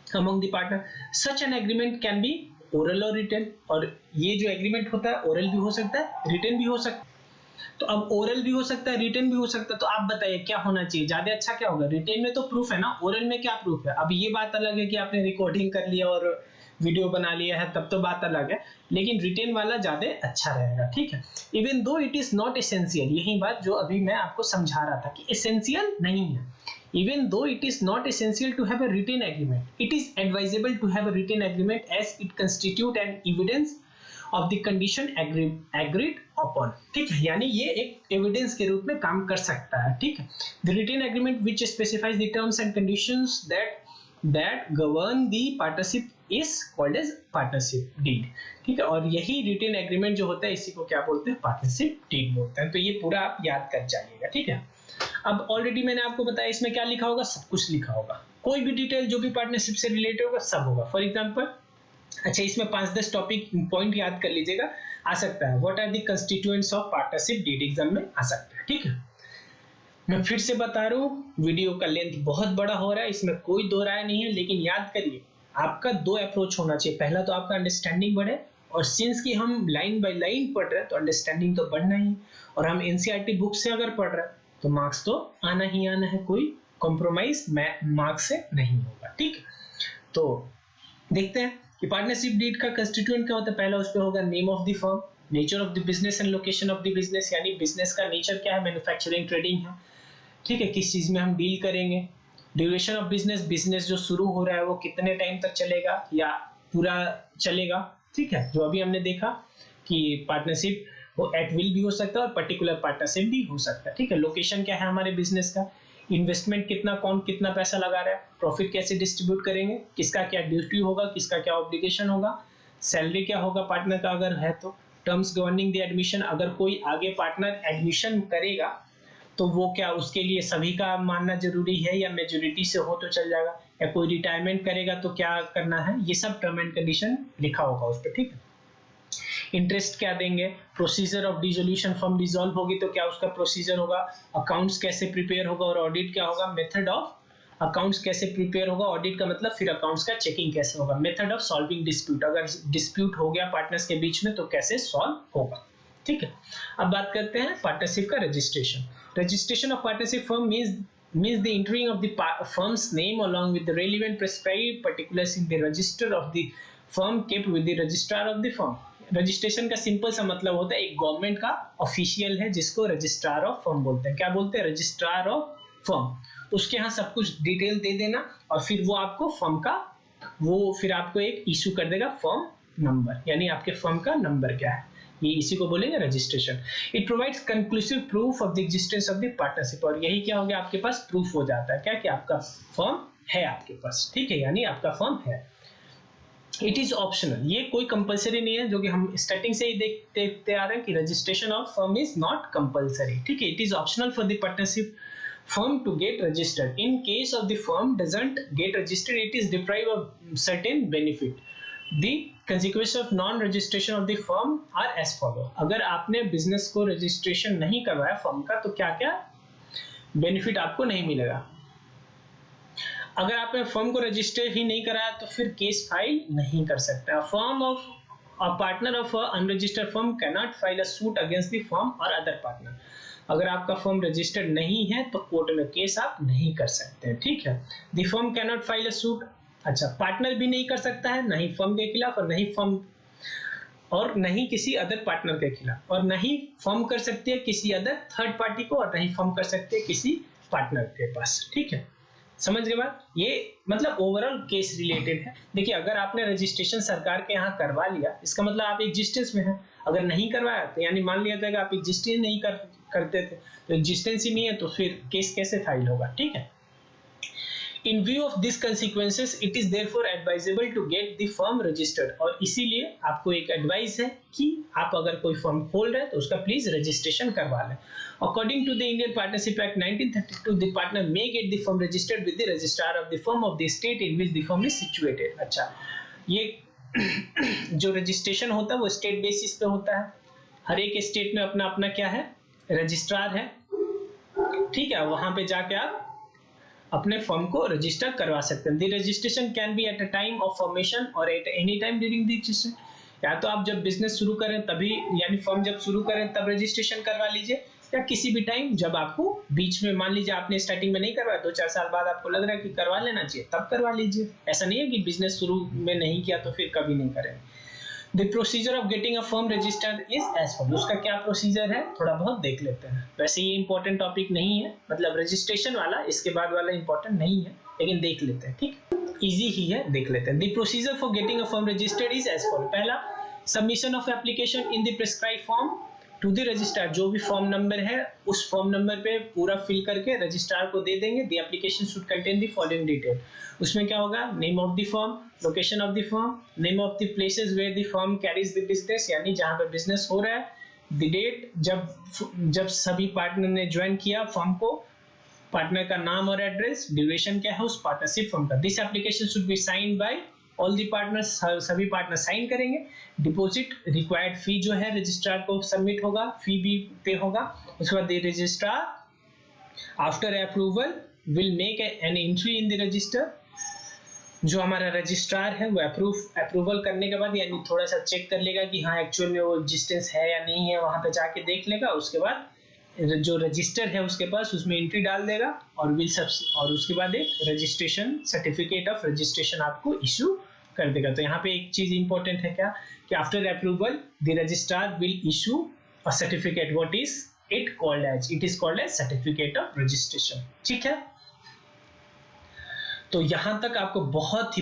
among the partner। such an agreement can be oral or written। और ये जो एग्रीमेंट होता है ओरल भी हो सकता है, रिटन भी हो सकता है। तो अब ओरल भी हो सकता है, रिटन भी हो सकता है, तो आप बताइए क्या होना चाहिए, ज्यादा अच्छा क्या होगा? रिटन में तो प्रूफ है ना, ओरल में क्या प्रूफ है? अब ये बात अलग है कि आपने रिकॉर्डिंग कर लिया और वीडियो बना लिया है, तब तो बात अलग है, लेकिन रिटन वाला ज्यादा अच्छा रहेगा। ठीक है, even though it is not essential, यही बात जो अभी मैं आपको समझा रहा था कि एसेंशियल नहीं है। Even though it is not essential to have a written agreement, it is advisable to have a written agreement as it constitute an evidence of the condition agreed upon। ठीक है, यानी ये एक एविडेंस के रूप में काम कर सकता है। ठीक है, the written agreement which specifies the terms and conditions that govern the partnership is called as partnership deed। ठीक है, और यही written agreement जो होता है इसी को क्या बोलते हैं? partnership deed बोलते हैं। तो ये पूरा आप याद कर जाइएगा। ठीक है, अब ऑलरेडी मैंने आपको बताया इसमें क्या लिखा होगा, सब कुछ लिखा होगा, कोई भी डिटेल जो भी पार्टनरशिप से रिलेटेड होगा सब होगा। फॉर एग्जांपल, अच्छा इसमें 5-10 टॉपिक पॉइंट याद कर लीजिएगा, आ सकता है what are the constituents of partnership deed, exam में आ सकता है। ठीक है, मैं फिर से बता रहा हूँ, वीडियो का लेंथ बहुत बड़ा हो रहा है, इसमें कोई दो राय नहीं है, लेकिन याद करिए आपका दो अप्रोच होना चाहिए। पहला तो आपका अंडरस्टैंडिंग बढ़े, और सिंस कि हम लाइन बाय लाइन पढ़ रहे हैं तो अंडरस्टैंडिंग तो बढ़ना ही, और हम एनसीईआरटी बुक से अगर पढ़ रहे हैं तो मार्क्स तो आना ही आना है, कोई कॉम्प्रोमाइज मार्क्स से नहीं होगा। ठीक, तो देखते हैं कि पार्टनरशिप डीड का कंस्टिट्यूएंट क्या होता है। पहला उस पे होगा name of the firm, nature of the business and location of the business, यानी बिजनेस का नेचर क्या है, मैन्युफैक्चरिंग ट्रेडिंग है। ठीक है, किस चीज में हम डील करेंगे, ड्यूरेशन ऑफ बिजनेस, बिजनेस जो शुरू हो रहा है वो कितने टाइम तक चलेगा या पूरा चलेगा। ठीक है, जो अभी हमने देखा कि पार्टनरशिप वो एट विल भी हो सकता है और पर्टिकुलर पार्टनरशिप भी हो सकता है। ठीक है, लोकेशन क्या है हमारे बिजनेस का, इन्वेस्टमेंट कितना, कौन कितना पैसा लगा रहा है, प्रॉफिट कैसे डिस्ट्रीब्यूट करेंगे, किसका क्या ड्यूटी होगा, किसका क्या ऑब्लिगेशन होगा, सैलरी क्या होगा पार्टनर का अगर है तो, टर्म्स गवर्निंग द एडमिशन, अगर कोई आगे पार्टनर एडमिशन करेगा तो वो क्या उसके लिए सभी का मानना जरूरी है या मेजोरिटी से हो तो चल जाएगा, या कोई रिटायरमेंट करेगा तो क्या करना है, ये सब टर्म एंड कंडीशन लिखा होगा उस पर। ठीक है, इंटरेस्ट क्या देंगे, procedure of dissolution, firm dissolve होगी तो क्या उसका प्रोसीजर होगा, अकाउंट्स कैसे प्रिपेयर होगा और ऑडिट क्या होगा, मेथड ऑफ अकाउंट्स कैसे प्रिपेयर होगा, ऑडिट का मतलब फिर अकाउंट्स का चेकिंग कैसे होगा, मेथड ऑफ सॉल्विंग डिस्प्यूट, अगर डिस्प्यूट हो गया पार्टनर्स के बीच में तो कैसे सॉल्व होगा। ठीक है, अब बात करते हैं पार्टनरशिप का registration. Registration of partnership firm means the entering of the firm's name along with the relevant prescribed particulars in the register of the firm kept with the registrar of the firm। Registration का simple सा मतलब होता है एक government का official है जिसको registrar of firm बोलते हैं। क्या बोलते हैं? Registrar of firm. उसके यहाँ सब कुछ डिटेल दे देना और फिर वो आपको फर्म का फिर आपको एक इशू कर देगा फर्म नंबर, यानी आपके फर्म का नंबर क्या है, ये इसी को बोलेंगे registration. It provides conclusive proof of the existence of the partnership, और यही क्या हो गया आपके पास प्रूफ हो जाता है क्या कि आपका फर्म है आपके पास। ठीक है, यानी आपका फर्म है। इट इज ऑप्शनल, ये कोई कंपलसरी नहीं है, जो कि हम स्टार्टिंग से ही देखते आ रहे हैं कि registration of firm is not compulsory, ठीक है। It is optional for the partnership firm to get registered. In case of the firm doesn't get registered, it is deprived of certain benefit. The consequences of non-registration of the firm are as follow. अगर आपने business को registration नहीं करवाया firm का, तो क्या क्या benefit आपको नहीं मिलेगा। अगर आपने फर्म को रजिस्टर ही नहीं कराया तो फिर केस फाइल नहीं कर सकते। A partner of a unregistered firm cannot file a suit against the firm or other partner. अगर आपका फर्म रजिस्टर्ड नहीं है तो कोर्ट में केस आप नहीं कर सकते हैं, ठीक है। The firm can not file a suit, अच्छा, पार्टनर भी नहीं कर सकता है, नहीं फर्म के खिलाफ और नहीं फर्म और नहीं किसी अदर पार्टनर के खिलाफ, और नहीं फर्म कर सकती है किसी अदर थर्ड पार्टी को, और नहीं फर्म कर सकती है किसी पार्टनर के पास, ठीक है। समझ गए बात, ये मतलब ओवरऑल केस रिलेटेड है। देखिए, अगर आपने रजिस्ट्रेशन सरकार के यहाँ करवा लिया, इसका मतलब आप एग्जिस्टेंस में हैं। अगर नहीं करवाया तो यानी मान लिया जाएगा आप एग्जिस्टेंस नहीं करते थे, तो एग्जिस्टेंस ही नहीं है तो फिर केस कैसे फाइल होगा, ठीक है। In view of these consequences, it is therefore advisable to get the firm registered. और इसीलिए आपको एक एडवाइस है कि आप अगर कोई फर्म खोल रहे हैं तो उसका प्लीज रजिस्ट्रेशन करवा लें। According to the Indian Partnership Act 1932, the partner may get the firm registered with the registrar of the firm of the state in which the firm is situated. अच्छा, ये जो रजिस्ट्रेशन होता है वो state basis पे होता है। हर एक स्टेट में अपना अपना क्या है, रजिस्ट्रार है, ठीक है। वहां पे जाके आप अपने फर्म को रजिस्टर करवा सकते हैं। The registration can be at a time of formation और at any time during the registration. या तो आप जब बिजनेस शुरू करें तभी, यानी फर्म जब शुरू करें तब रजिस्ट्रेशन करवा लीजिए, या किसी भी टाइम जब आपको बीच में, मान लीजिए आपने स्टार्टिंग में नहीं करवाया, 2-4 साल बाद आपको लग रहा है कि करवा लेना चाहिए, तब करवा लीजिए। ऐसा नहीं है कि बिजनेस शुरू में नहीं किया तो फिर कभी नहीं करेंगे। The procedure of getting a firm registered is as follows. उसका क्या प्रोसीजर है थोड़ा बहुत देख लेते हैं। वैसे ये इंपॉर्टेंट टॉपिक नहीं है, मतलब रजिस्ट्रेशन वाला, इसके बाद वाला इंपॉर्टेंट नहीं है, लेकिन देख लेते हैं, ठीक, इजी ही है, देख लेते हैं। The procedure for getting a firm registered is as follows. पहला, submission of application in the prescribed form to the registrar. जो भी फॉर्म नंबर है उस फॉर्म नंबर पे पूरा फिल करके रजिस्ट्रार को दे देंगे। The application should contain the following detail. उसमें क्या होगा, name of the firm, location of the firm, name of the places where the firm carries the business, यानी जहां पे बिजनेस हो रहा है, द डेट जब सभी पार्टनर ने ज्वाइन किया फर्म को, पार्टनर का नाम और एड्रेस, ड्यूरेशन क्या है उस पार्टनरशिप फर्म का। This application should be signed by all the partners, सभी पार्टनर साइन करेंगे। डिपॉजिट रिक्वायर्ड फी जो है रजिस्ट्रार को सबमिट होगा, फी भी पे होगा। उसके बाद registrar after approval will make an entry in the register. जो हमारा रजिस्ट्रार है वो अप्रूवल करने के बाद, यानी थोड़ा सा चेक कर लेगा कि हाँ एक्चुअल में वो एग्जिस्टेंस है या नहीं है, वहां पे जाके देख लेगा। उसके बाद जो रजिस्टर है उसके पास, उसमें एंट्री डाल देगा और और उसके बाद एक रजिस्ट्रेशन सर्टिफिकेट ऑफ रजिस्ट्रेशन आपको इशू कर देगा। तो यहाँ पे एक चीज इंपॉर्टेंट है क्या, कि after approval the registrar will issue a certificate, what is it called as, it is called as certificate of registration, ठीक है। तो यहां तक आपको बहुत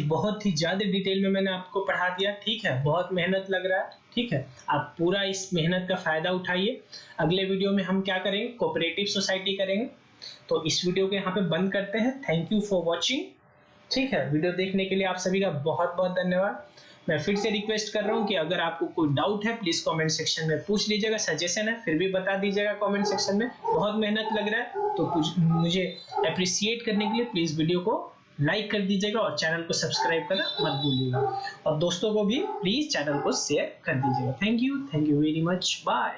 ही ज्यादा डिटेल में मैंने आपको पढ़ा दिया, ठीक है। बहुत मेहनत लग रहा है, ठीक है। आप पूरा इस मेहनत का फायदा उठाइए। अगले वीडियो में हम क्या करेंगे, कोऑपरेटिव सोसाइटी करेंगे। तो इस वीडियो को यहाँ पे बंद करते हैं। थैंक यू फॉर वॉचिंग, ठीक है। वीडियो देखने के लिए आप सभी का बहुत बहुत धन्यवाद। मैं फिर से रिक्वेस्ट कर रहा हूँ कि अगर आपको कोई डाउट है प्लीज कमेंट सेक्शन में पूछ लीजिएगा, सजेशन है फिर भी बता दीजिएगा कमेंट सेक्शन में। बहुत मेहनत लग रहा है तो मुझे अप्रिशिएट करने के लिए प्लीज वीडियो को लाइक कर दीजिएगा और चैनल को सब्सक्राइब करना मत भूलिएगा, और दोस्तों को भी प्लीज चैनल को शेयर कर दीजिएगा। Thank you very much, bye.